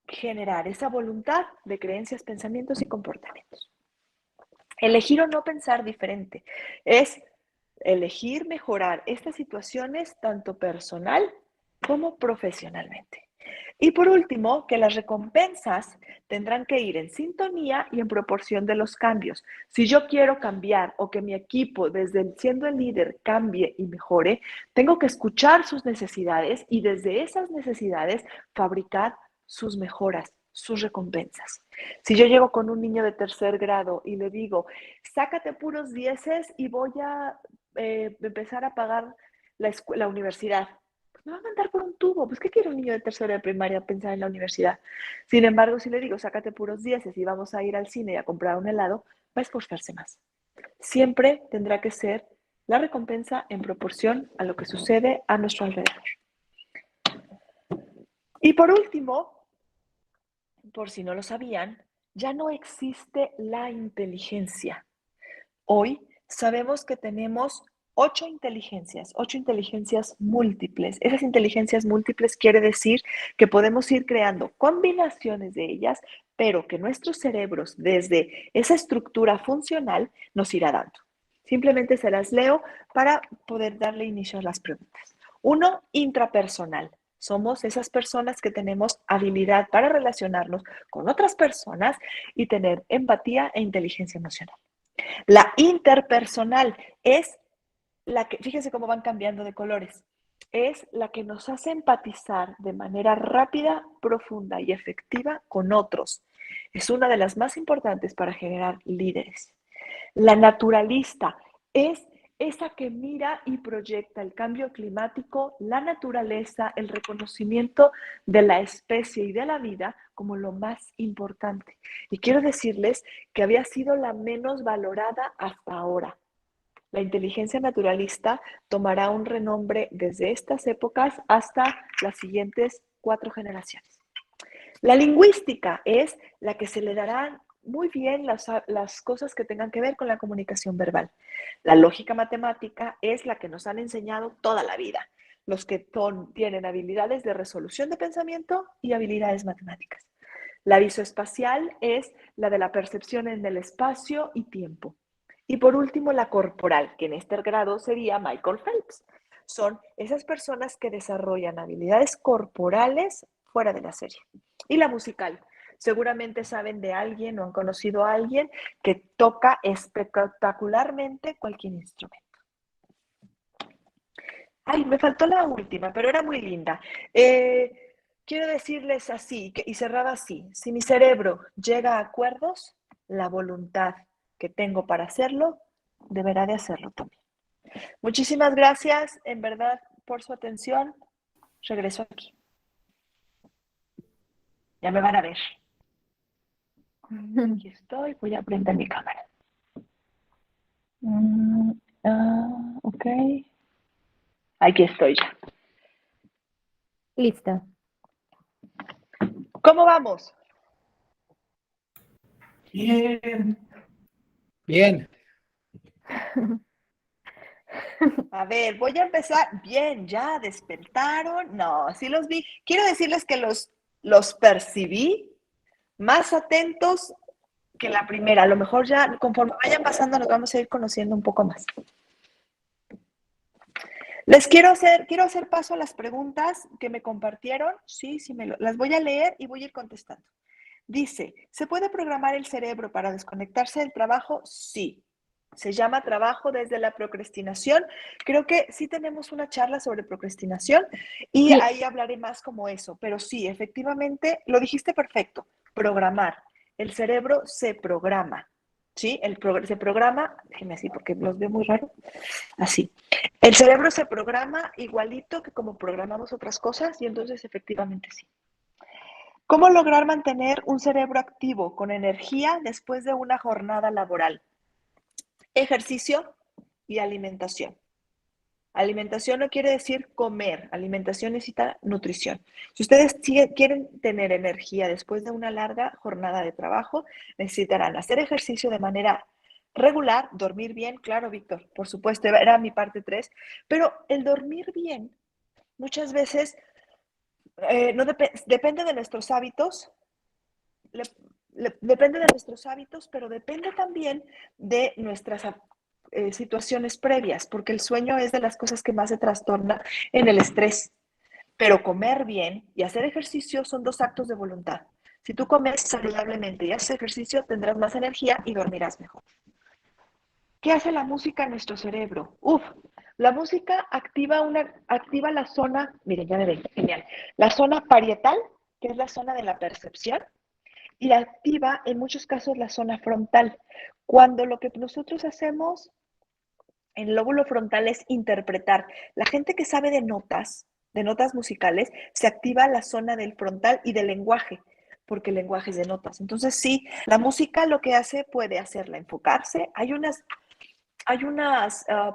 B: generar esa voluntad de creencias, pensamientos y comportamientos. Elegir o no pensar diferente es elegir mejorar estas situaciones tanto personal como profesionalmente. Y por último, que las recompensas tendrán que ir en sintonía y en proporción de los cambios. Si yo quiero cambiar o que mi equipo, desde siendo el líder, cambie y mejore, tengo que escuchar sus necesidades y desde esas necesidades fabricar sus mejoras, sus recompensas. Si yo llego con un niño de tercer grado y le digo, sácate puros dieces y voy a empezar a pagar la universidad, me va a mandar por un tubo. Pues, ¿qué quiere un niño de tercero de primaria pensar en la universidad? Sin embargo, si le digo, sácate puros dieces y vamos a ir al cine y a comprar un helado, va a esforzarse más. Siempre tendrá que ser la recompensa en proporción a lo que sucede a nuestro alrededor. Y por último, por si no lo sabían, ya no existe la inteligencia. Hoy sabemos que tenemos 8 inteligencias múltiples. Esas inteligencias múltiples quiere decir que podemos ir creando combinaciones de ellas, pero que nuestros cerebros, desde esa estructura funcional, nos irá dando. Simplemente se las leo para poder darle inicio a las preguntas. 1, intrapersonal. Somos esas personas que tenemos habilidad para relacionarnos con otras personas y tener empatía e inteligencia emocional. La interpersonal es la que, fíjense cómo van cambiando de colores, es la que nos hace empatizar de manera rápida, profunda y efectiva con otros. Es una de las más importantes para generar líderes. La naturalista es esa que mira y proyecta el cambio climático, la naturaleza, el reconocimiento de la especie y de la vida como lo más importante. Y quiero decirles que había sido la menos valorada hasta ahora. La inteligencia naturalista tomará un renombre desde estas épocas hasta las siguientes 4 generaciones. La lingüística es la que se le darán muy bien las cosas que tengan que ver con la comunicación verbal. La lógica matemática es la que nos han enseñado toda la vida, los que tienen habilidades de resolución de pensamiento y habilidades matemáticas. La visoespacial es la de la percepción en el espacio y tiempo. Y por último, la corporal, que en este grado sería Michael Phelps. Son esas personas que desarrollan habilidades corporales fuera de la serie. Y la musical. Seguramente saben de alguien o han conocido a alguien que toca espectacularmente cualquier instrumento. Ay, me faltó la última, pero era muy linda. quiero decirles así, y cerraba así, si mi cerebro llega a acuerdos, la voluntad que tengo para hacerlo, deberá de hacerlo también. Muchísimas gracias, en verdad, por su atención. Regreso aquí. Ya me van a ver. Aquí estoy, voy a prender mi cámara. Ok. Aquí estoy ya.
A: Listo.
B: ¿Cómo vamos?
D: Bien.
C: Bien.
B: A ver, voy a empezar. Bien, ya despertaron. No, sí los vi. Quiero decirles que los percibí más atentos que la primera. A lo mejor ya conforme vayan pasando nos vamos a ir conociendo un poco más. Les quiero hacer paso a las preguntas que me compartieron. Sí, las voy a leer y voy a ir contestando. Dice, ¿se puede programar el cerebro para desconectarse del trabajo? Sí. Se llama trabajo desde la procrastinación. Creo que sí tenemos una charla sobre procrastinación y
A: Sí.
B: ahí hablaré más como eso. Pero sí, efectivamente, lo dijiste perfecto. Programar. El cerebro se programa. ¿Sí? Se programa, déjenme así porque los veo muy raro. Así. El cerebro se programa igualito que como programamos otras cosas y entonces efectivamente sí. ¿Cómo lograr mantener un cerebro activo con energía después de una jornada laboral? Ejercicio y alimentación. Alimentación no quiere decir comer, alimentación necesita nutrición. Si ustedes quieren tener energía después de una larga jornada de trabajo, necesitarán hacer ejercicio de manera regular, dormir bien, claro, Víctor, por supuesto, era mi parte 3, pero el dormir bien muchas veces no depende de nuestros hábitos, depende de nuestros hábitos, pero depende también de nuestras situaciones previas, porque el sueño es de las cosas que más se trastorna en el estrés. Pero comer bien y hacer ejercicio son 2 actos de voluntad. Si tú comes saludablemente y haces ejercicio, tendrás más energía y dormirás mejor. ¿Qué hace la música en nuestro cerebro? La música activa la zona, miren, ya me ven, genial, la zona parietal, que es la zona de la percepción, y activa en muchos casos la zona frontal. Cuando lo que nosotros hacemos en el lóbulo frontal es interpretar. La gente que sabe de notas musicales, se activa la zona del frontal y del lenguaje, porque el lenguaje es de notas. Entonces, sí, la música lo que hace, puede hacerla enfocarse. Hay unas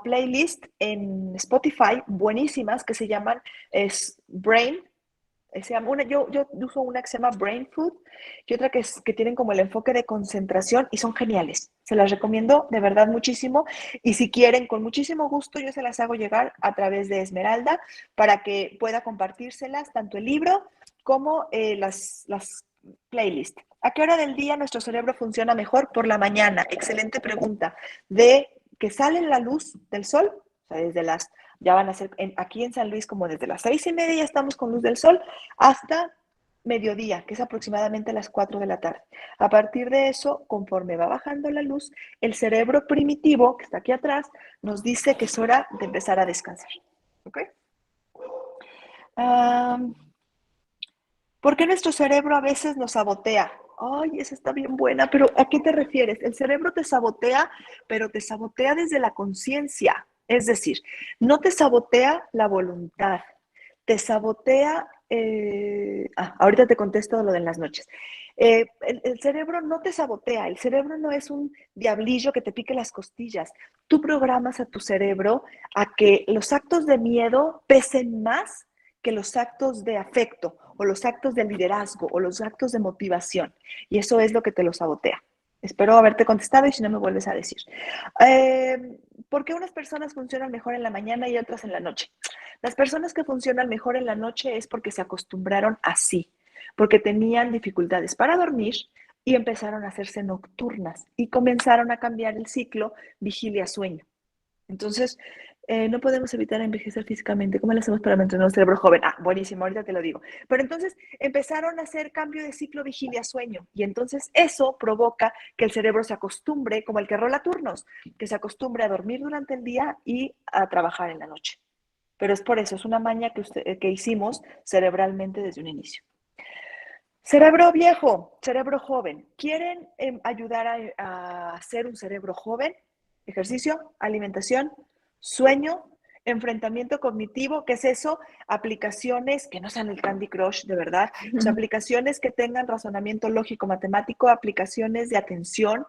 B: playlists en Spotify buenísimas que se llaman Brain. Yo uso una que se llama Brain Food y otra que tienen como el enfoque de concentración y son geniales. Se las recomiendo de verdad muchísimo y si quieren, con muchísimo gusto, yo se las hago llegar a través de Esmeralda para que pueda compartírselas, tanto el libro como las playlists. ¿A qué hora del día nuestro cerebro funciona mejor? Por la mañana. Excelente pregunta. De que sale la luz del sol, o sea, desde ya van a ser aquí en San Luis como desde las 6:30 ya estamos con luz del sol hasta mediodía, que es aproximadamente las 4 de la tarde. A partir de eso, conforme va bajando la luz, el cerebro primitivo, que está aquí atrás, nos dice que es hora de empezar a descansar. ¿Ok? ¿Por qué nuestro cerebro a veces nos sabotea? Ay, esa está bien buena, pero ¿a qué te refieres? El cerebro te sabotea, pero te sabotea desde la conciencia. Es decir, no te sabotea la voluntad, te sabotea... ahorita te contesto lo de las noches. El cerebro no te sabotea, el cerebro no es un diablillo que te pique las costillas. Tú programas a tu cerebro a que los actos de miedo pesen más que los actos de afecto o los actos de liderazgo o los actos de motivación. Y eso es lo que te lo sabotea. Espero haberte contestado y si no me vuelves a decir. ¿Por qué unas personas funcionan mejor en la mañana y otras en la noche? Las personas que funcionan mejor en la noche es porque se acostumbraron así, porque tenían dificultades para dormir y empezaron a hacerse nocturnas y comenzaron a cambiar el ciclo vigilia-sueño. Entonces, no podemos evitar envejecer físicamente. ¿Cómo lo hacemos para mantener un cerebro joven? Buenísimo, ahorita te lo digo. Pero entonces empezaron a hacer cambio de ciclo vigilia-sueño y entonces eso provoca que el cerebro se acostumbre, como el que rola turnos, que se acostumbre a dormir durante el día y a trabajar en la noche. pero es por eso, es una maña que hicimos cerebralmente desde un inicio. Cerebro viejo, cerebro joven. ¿Quieren ayudar a hacer un cerebro joven? Ejercicio, alimentación, sueño, enfrentamiento cognitivo. ¿Qué es eso? Aplicaciones que no sean el Candy Crush, de verdad. O sea, aplicaciones que tengan razonamiento lógico, matemático, aplicaciones de atención.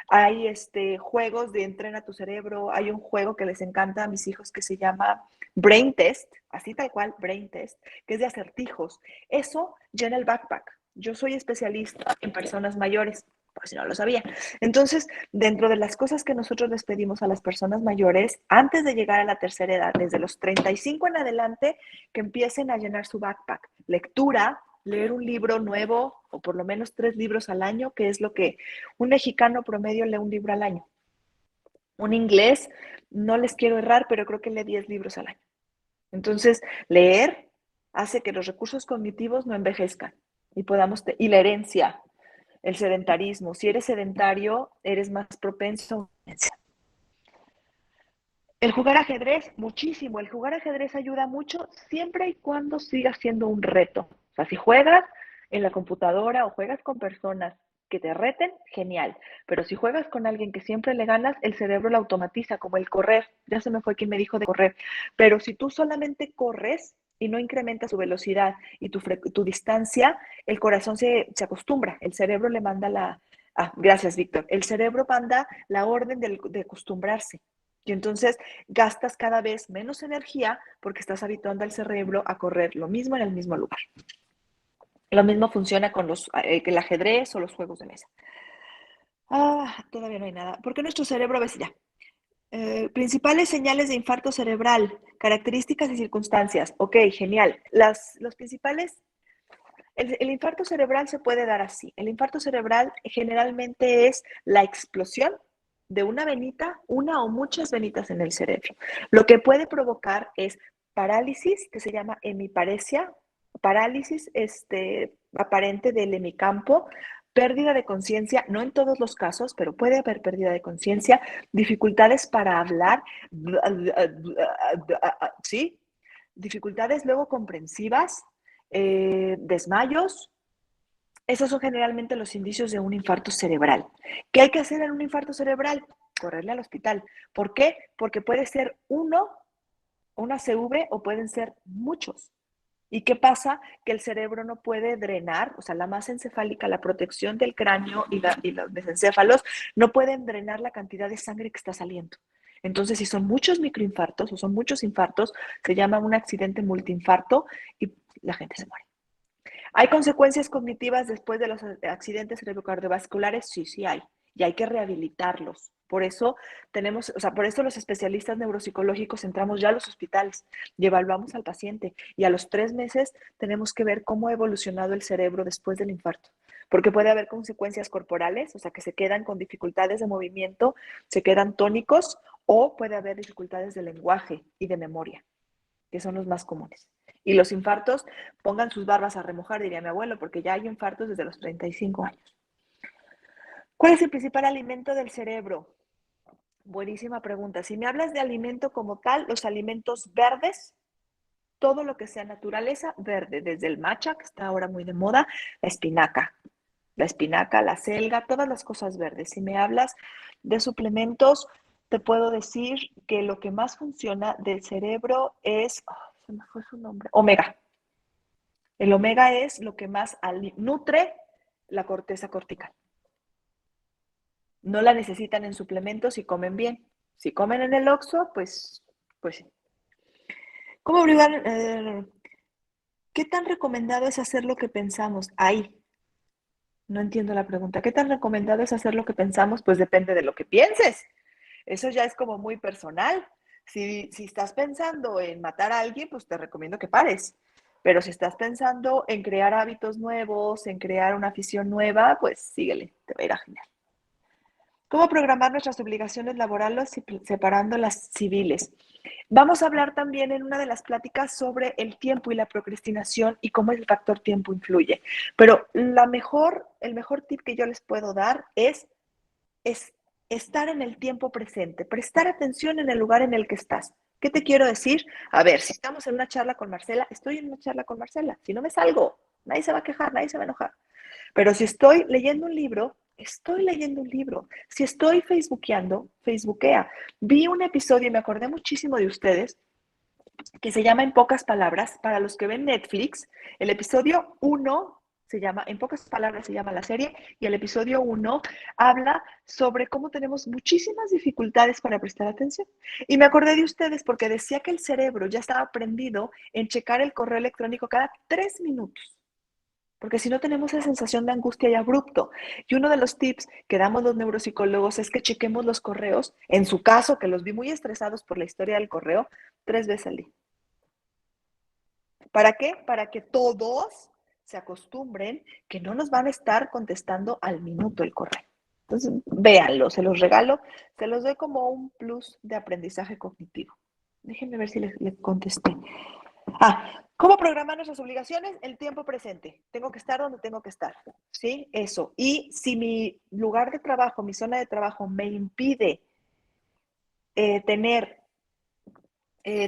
B: Hay juegos de entrena tu cerebro. Hay un juego que les encanta a mis hijos que se llama Brain Test, así tal cual, Brain Test, que es de acertijos. Eso llena el backpack. Yo soy especialista en personas mayores, por si no lo sabía. Entonces, dentro de las cosas que nosotros les pedimos a las personas mayores, antes de llegar a la tercera edad, desde los 35 en adelante, que empiecen a llenar su backpack. Lectura, leer un libro nuevo, o por lo menos 3 libros al año, que es lo que un mexicano promedio lee un libro al año. Un inglés, no les quiero errar, pero creo que lee 10 libros al año. Entonces, leer hace que los recursos cognitivos no envejezcan y la herencia, el sedentarismo. Si eres sedentario, eres más propenso a una herencia. El jugar ajedrez, muchísimo. El jugar ajedrez ayuda mucho siempre y cuando siga siendo un reto. O sea, si juegas en la computadora o juegas con personas que te reten, genial. Pero si juegas con alguien que siempre le ganas, el cerebro lo automatiza, como el correr. Ya se me fue quien me dijo de correr. Pero si tú solamente corres y no incrementas tu velocidad y tu distancia, el corazón se acostumbra. El cerebro le manda gracias, Víctor. El cerebro manda la orden de acostumbrarse. Y entonces gastas cada vez menos energía porque estás habituando al cerebro a correr lo mismo en el mismo lugar. Lo mismo funciona con el ajedrez o los juegos de mesa. Todavía no hay nada. ¿Por qué nuestro cerebro a veces ya? Principales señales de infarto cerebral, características y circunstancias. Ok, genial. Los principales, el infarto cerebral se puede dar así. El infarto cerebral generalmente es la explosión de una venita, una o muchas venitas en el cerebro. Lo que puede provocar es parálisis, que se llama hemiparesia, parálisis aparente del hemicampo, pérdida de conciencia, no en todos los casos, pero puede haber pérdida de conciencia, dificultades para hablar, ¿sí? Dificultades luego comprensivas, desmayos. Esos son generalmente los indicios de un infarto cerebral. ¿Qué hay que hacer en un infarto cerebral? Correrle al hospital. ¿Por qué? Porque puede ser una CV, o pueden ser muchos. ¿Y qué pasa? Que el cerebro no puede drenar, o sea, la masa encefálica, la protección del cráneo y los mesencéfalos no pueden drenar la cantidad de sangre que está saliendo. Entonces, si son muchos microinfartos o son muchos infartos, se llama un accidente multiinfarto y la gente se muere. ¿Hay consecuencias cognitivas después de los accidentes cerebrocardiovasculares? Sí, sí hay. Y hay que rehabilitarlos. Por eso por eso los especialistas neuropsicológicos entramos ya a los hospitales y evaluamos al paciente. Y a los 3 meses tenemos que ver cómo ha evolucionado el cerebro después del infarto. Porque puede haber consecuencias corporales, o sea, que se quedan con dificultades de movimiento, se quedan tónicos, o puede haber dificultades de lenguaje y de memoria, que son los más comunes. Y los infartos, pongan sus barbas a remojar, diría mi abuelo, porque ya hay infartos desde los 35 años. ¿Cuál es el principal alimento del cerebro? Buenísima pregunta. Si me hablas de alimento como tal, los alimentos verdes, todo lo que sea naturaleza verde, desde el matcha, que está ahora muy de moda, la espinaca, la selga, todas las cosas verdes. Si me hablas de suplementos, te puedo decir que lo que más funciona del cerebro es, se me fue su nombre, omega. El omega es lo que más nutre la corteza cortical. No la necesitan en suplementos si comen bien. Si comen en el Oxxo, pues sí. ¿Cómo abrigar? ¿Qué tan recomendado es hacer lo que pensamos? Ahí. No entiendo la pregunta. ¿Qué tan recomendado es hacer lo que pensamos? Pues depende de lo que pienses. Eso ya es como muy personal. Si estás pensando en matar a alguien, pues te recomiendo que pares. Pero si estás pensando en crear hábitos nuevos, en crear una afición nueva, pues síguele, te va a ir a genial. ¿Cómo programar nuestras obligaciones laborales separando las civiles? Vamos a hablar también en una de las pláticas sobre el tiempo y la procrastinación y cómo el factor tiempo influye. Pero el mejor tip que yo les puedo dar es estar en el tiempo presente, prestar atención en el lugar en el que estás. ¿Qué te quiero decir? A ver, si estamos en una charla con Marcela, estoy en una charla con Marcela. Si no me salgo, nadie se va a quejar, nadie se va a enojar. Pero si estoy leyendo un libro, estoy leyendo un libro. Si estoy facebookeando, facebookea. Vi un episodio y me acordé muchísimo de ustedes que se llama En pocas palabras. Para los que ven Netflix, el episodio 1 se llama, En pocas palabras se llama la serie, y el episodio 1 habla sobre cómo tenemos muchísimas dificultades para prestar atención. Y me acordé de ustedes porque decía que el cerebro ya estaba prendido en checar el correo electrónico cada 3 minutos. Porque si no tenemos esa sensación de angustia y abrupto. Y uno de los tips que damos los neuropsicólogos es que chequemos los correos, en su caso, que los vi muy estresados por la historia del correo, 3 veces al día. ¿Para qué? Para que todos se acostumbren que no nos van a estar contestando al minuto el correo. Entonces, véanlo, se los regalo, se los doy como un plus de aprendizaje cognitivo. Déjenme ver si les contesté. ¿Cómo programar nuestras obligaciones? El tiempo presente. Tengo que estar donde tengo que estar. ¿Sí? Eso. Y si mi lugar de trabajo, mi zona de trabajo me impide tener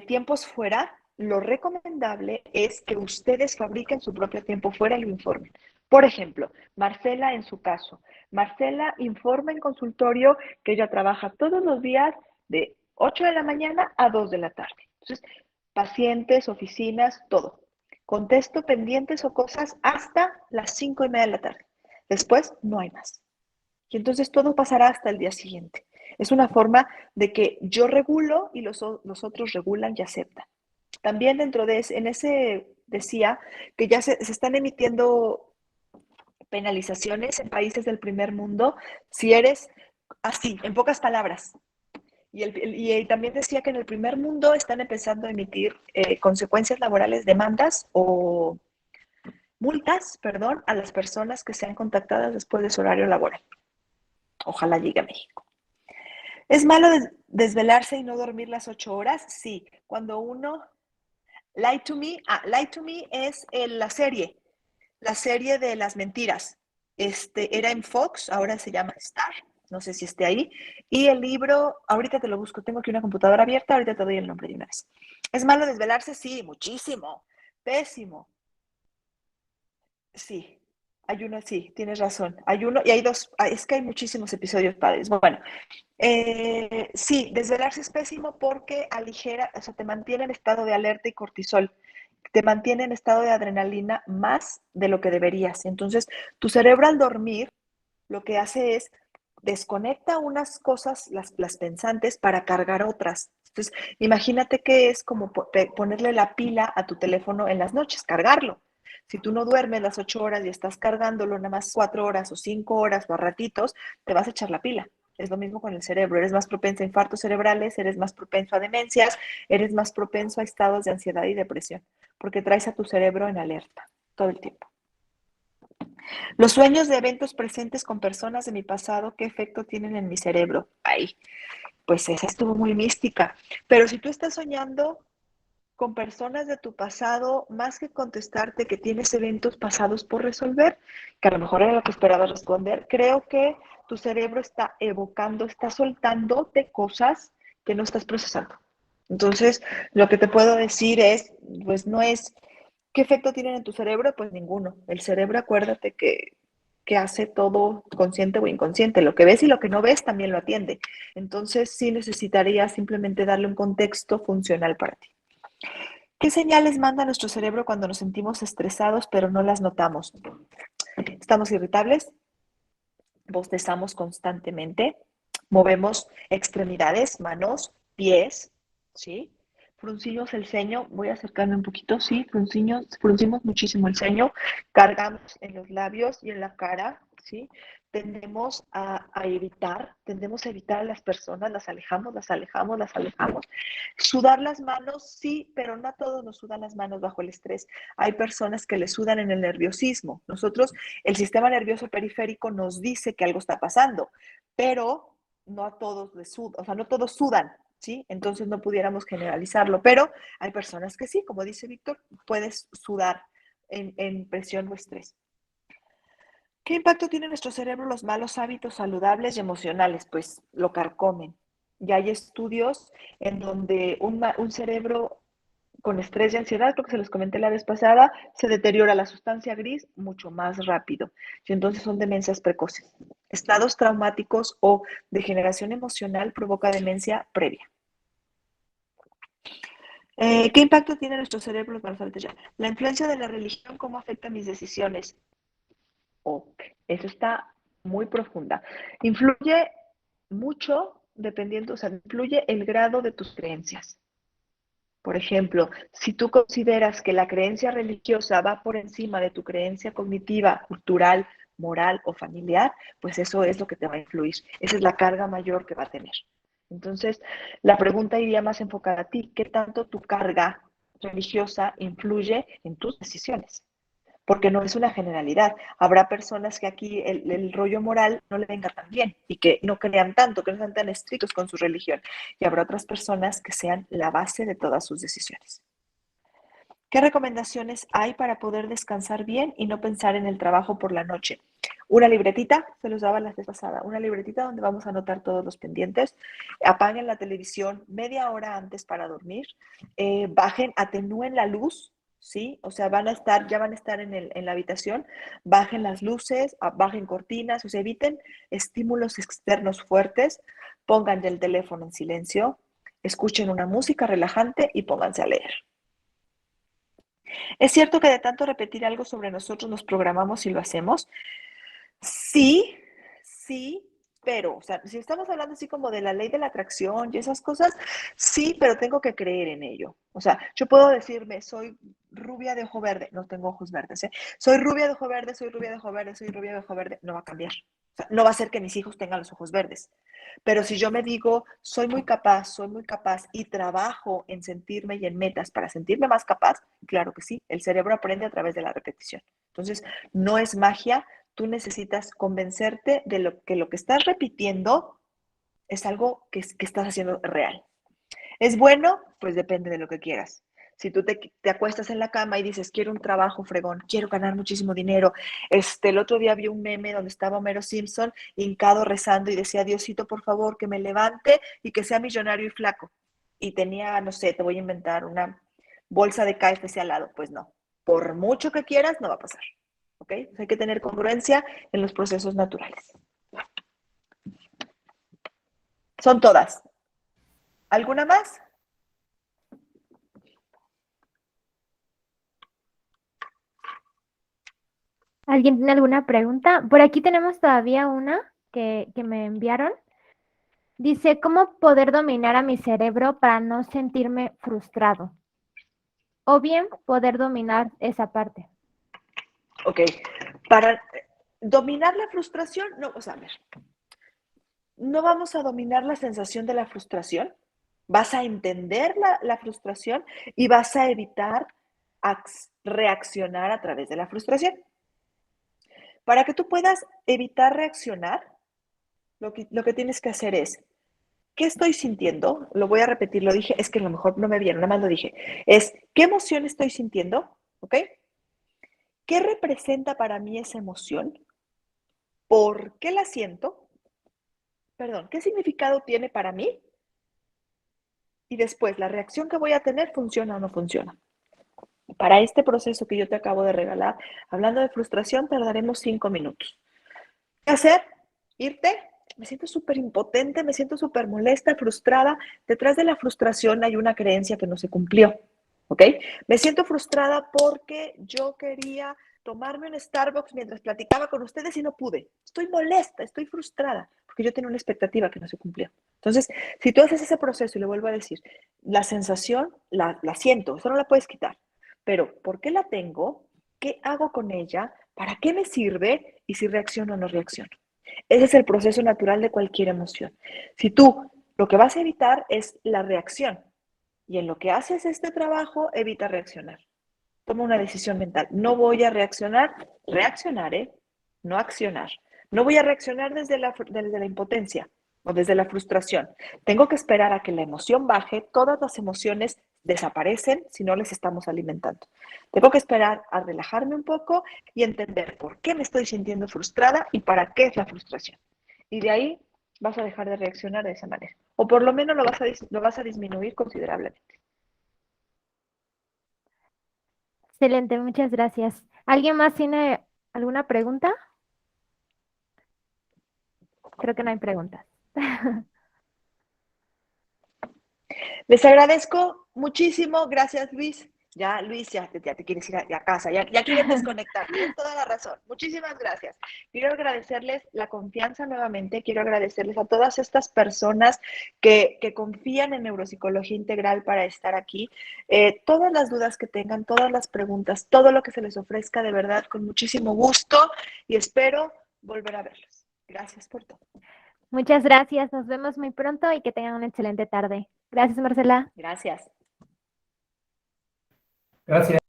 B: tiempos fuera, lo recomendable es que ustedes fabriquen su propio tiempo fuera y lo informen. Por ejemplo, Marcela en su caso. Marcela informa en consultorio que ella trabaja todos los días de 8 de la mañana a 2 de la tarde. Entonces, pacientes, oficinas, todo. Contesto pendientes o cosas hasta las 5:30 de la tarde. Después, no hay más. Y entonces todo pasará hasta el día siguiente. Es una forma de que yo regulo y los otros regulan y aceptan. También dentro de en ese decía que ya se están emitiendo penalizaciones en países del primer mundo si eres así, en pocas palabras. Y también decía que en el primer mundo están empezando a emitir consecuencias laborales, demandas o multas, perdón, a las personas que sean contactadas después de su horario laboral. Ojalá llegue a México. ¿Es malo desvelarse y no dormir las 8 horas? Sí. Cuando uno... Lie to Me, Lie to Me es la serie de las mentiras. Era en Fox, ahora se llama Star, no sé si esté ahí. Y el libro, ahorita te lo busco, tengo aquí una computadora abierta, ahorita te doy el nombre de una vez. ¿Es malo desvelarse? Sí, muchísimo. Pésimo. Sí, hay uno, sí, tienes razón. Hay uno y hay dos, es que hay muchísimos episodios padres. Bueno, sí, desvelarse es pésimo porque aligera, o sea, te mantiene en estado de alerta y cortisol, te mantiene en estado de adrenalina más de lo que deberías. Entonces, tu cerebro al dormir lo que hace es desconecta unas cosas, las pensantes, para cargar otras. Entonces, imagínate que es como ponerle la pila a tu teléfono en las noches, cargarlo. Si tú no duermes las 8 horas y estás cargándolo nada más 4 horas o 5 horas o a ratitos, te vas a echar la pila. Es lo mismo con el cerebro. Eres más propenso a infartos cerebrales, eres más propenso a demencias, eres más propenso a estados de ansiedad y depresión, porque traes a tu cerebro en alerta todo el tiempo. Los sueños de eventos presentes con personas de mi pasado, ¿qué efecto tienen en mi cerebro? Ay, pues esa estuvo muy mística. Pero si tú estás soñando con personas de tu pasado, más que contestarte que tienes eventos pasados por resolver, que a lo mejor era lo que esperabas responder, creo que tu cerebro está evocando, está soltándote cosas que no estás procesando. Entonces, lo que te puedo decir es, pues no es, ¿qué efecto tienen en tu cerebro? Pues ninguno. El cerebro, acuérdate que hace todo consciente o inconsciente. Lo que ves y lo que no ves también lo atiende. Entonces, sí necesitaría simplemente darle un contexto funcional para ti. ¿Qué señales manda nuestro cerebro cuando nos sentimos estresados pero no las notamos? Estamos irritables, bostezamos constantemente, movemos extremidades, manos, pies, ¿sí? Fruncimos el ceño, voy a acercarme un poquito, sí, fruncimos muchísimo el ceño, cargamos en los labios y en la cara, ¿sí? Tendemos a evitar a las personas, las alejamos. Sudar las manos, sí, pero no a todos nos sudan las manos bajo el estrés. Hay personas que le sudan en el nerviosismo. Nosotros, el sistema nervioso periférico nos dice que algo está pasando, pero no a todos les sudan, o sea, no todos sudan, ¿sí? Entonces no pudiéramos generalizarlo, pero hay personas que sí, como dice Víctor, puedes sudar en presión o estrés. ¿Qué impacto tiene en nuestro cerebro los malos hábitos saludables y emocionales? Pues lo carcomen. Ya hay estudios en donde un cerebro con estrés y ansiedad, creo que se los comenté la vez pasada, se deteriora la sustancia gris mucho más rápido. Y entonces son demencias precoces. Estados traumáticos o degeneración emocional provoca demencia previa. ¿Qué impacto tiene nuestro cerebro? La influencia de la religión, ¿cómo afecta mis decisiones? Ok, eso está muy profunda. Influye mucho dependiendo, o sea, influye el grado de tus creencias. Por ejemplo, si tú consideras que la creencia religiosa va por encima de tu creencia cognitiva, cultural, moral o familiar, pues eso es lo que te va a influir. Esa es la carga mayor que va a tener. Entonces, la pregunta iría más enfocada a ti. ¿Qué tanto tu carga religiosa influye en tus decisiones? Porque no es una generalidad. Habrá personas que aquí el rollo moral no le venga tan bien y que no crean tanto, que no sean tan estrictos con su religión. Y habrá otras personas que sean la base de todas sus decisiones. ¿Qué recomendaciones hay para poder descansar bien y no pensar en el trabajo por la noche? Una libretita, se los daba la vez pasada, una libretita donde vamos a anotar todos los pendientes. Apaguen la televisión media hora antes para dormir. Atenúen la luz, ¿sí? O sea, ya van a estar en la habitación. Bajen las luces, bajen cortinas, o sea, eviten estímulos externos fuertes. Pongan el teléfono en silencio, escuchen una música relajante y pónganse a leer. ¿Es cierto que de tanto repetir algo sobre nosotros nos programamos y lo hacemos? Sí, sí, pero, o sea, si estamos hablando así como de la ley de la atracción y esas cosas, sí, pero tengo que creer en ello. O sea, yo puedo decirme, soy rubia de ojo verde, no tengo ojos verdes, ¿eh? Soy rubia de ojo verde, soy rubia de ojo verde, soy rubia de ojo verde, no va a cambiar. O sea, no va a ser que mis hijos tengan los ojos verdes. Pero si yo me digo, soy muy capaz y trabajo en sentirme y en metas para sentirme más capaz, claro que sí, el cerebro aprende a través de la repetición. Entonces, no es magia, tú necesitas convencerte de lo que estás repitiendo es algo que estás haciendo real. ¿Es bueno? Pues depende de lo que quieras. Si tú te acuestas en la cama y dices, quiero un trabajo fregón, quiero ganar muchísimo dinero. El otro día vi un meme donde estaba Homero Simpson hincado rezando y decía, Diosito, por favor, que me levante y que sea millonario y flaco. Y tenía, no sé, te voy a inventar una bolsa de KFC al lado. Pues no, por mucho que quieras, no va a pasar. ¿Ok? Entonces hay que tener congruencia en los procesos naturales. Son todas. ¿Alguna más?
A: ¿Alguien tiene alguna pregunta? Por aquí tenemos todavía una que me enviaron. Dice, ¿cómo poder dominar a mi cerebro para no sentirme frustrado? O bien poder dominar esa parte.
B: Ok. Para dominar la frustración, no, o sea, a ver, no vamos a dominar la sensación de la frustración. Vas a entender la frustración y vas a evitar reaccionar a través de la frustración. Para que tú puedas evitar reaccionar, lo que tienes que hacer es, ¿qué estoy sintiendo? Lo voy a repetir, lo dije, es que a lo mejor no me vieron, nada más lo dije. Es, ¿qué emoción estoy sintiendo? ¿Ok? ¿Qué representa para mí esa emoción? ¿Por qué la siento? Perdón, ¿qué significado tiene para mí? Y después, la reacción que voy a tener, ¿funciona o no funciona? Para este proceso que yo te acabo de regalar, hablando de frustración, tardaremos 5 minutos. ¿Qué hacer? Irte. Me siento súper impotente, me siento súper molesta, frustrada. Detrás de la frustración hay una creencia que no se cumplió. ¿Ok? Me siento frustrada porque yo quería tomarme un Starbucks mientras platicaba con ustedes y no pude. Estoy molesta, estoy frustrada porque yo tenía una expectativa que no se cumplió. Entonces, si tú haces ese proceso, y le vuelvo a decir, la sensación la siento, eso no la puedes quitar. Pero, ¿por qué la tengo? ¿Qué hago con ella? ¿Para qué me sirve? Y si reacciono o no reacciono. Ese es el proceso natural de cualquier emoción. Si tú lo que vas a evitar es la reacción y en lo que haces este trabajo, evita reaccionar. Toma una decisión mental. No voy a reaccionar, reaccionaré, no accionar. No voy a reaccionar desde la impotencia o desde la frustración. Tengo que esperar a que la emoción baje. Todas las emociones desaparecen si no les estamos alimentando. Tengo que esperar a relajarme un poco y entender por qué me estoy sintiendo frustrada y para qué es la frustración. Y de ahí vas a dejar de reaccionar de esa manera. o por lo menos lo vas a disminuir considerablemente.
A: Excelente, muchas gracias. ¿Alguien más tiene alguna pregunta? Creo que no hay preguntas.
B: Les agradezco muchísimo, gracias Luis. Ya, Luis, ya te quieres ir a casa, ya quieres desconectar, tienes toda la razón. Muchísimas gracias. Quiero agradecerles la confianza nuevamente, quiero agradecerles a todas estas personas que confían en Neuropsicología Integral para estar aquí. Todas las dudas que tengan, todas las preguntas, todo lo que se les ofrezca, de verdad, con muchísimo gusto y espero volver a verlos. Gracias por todo.
A: Muchas gracias, nos vemos muy pronto y que tengan una excelente tarde. Gracias, Marcela.
B: Gracias.
C: Gracias.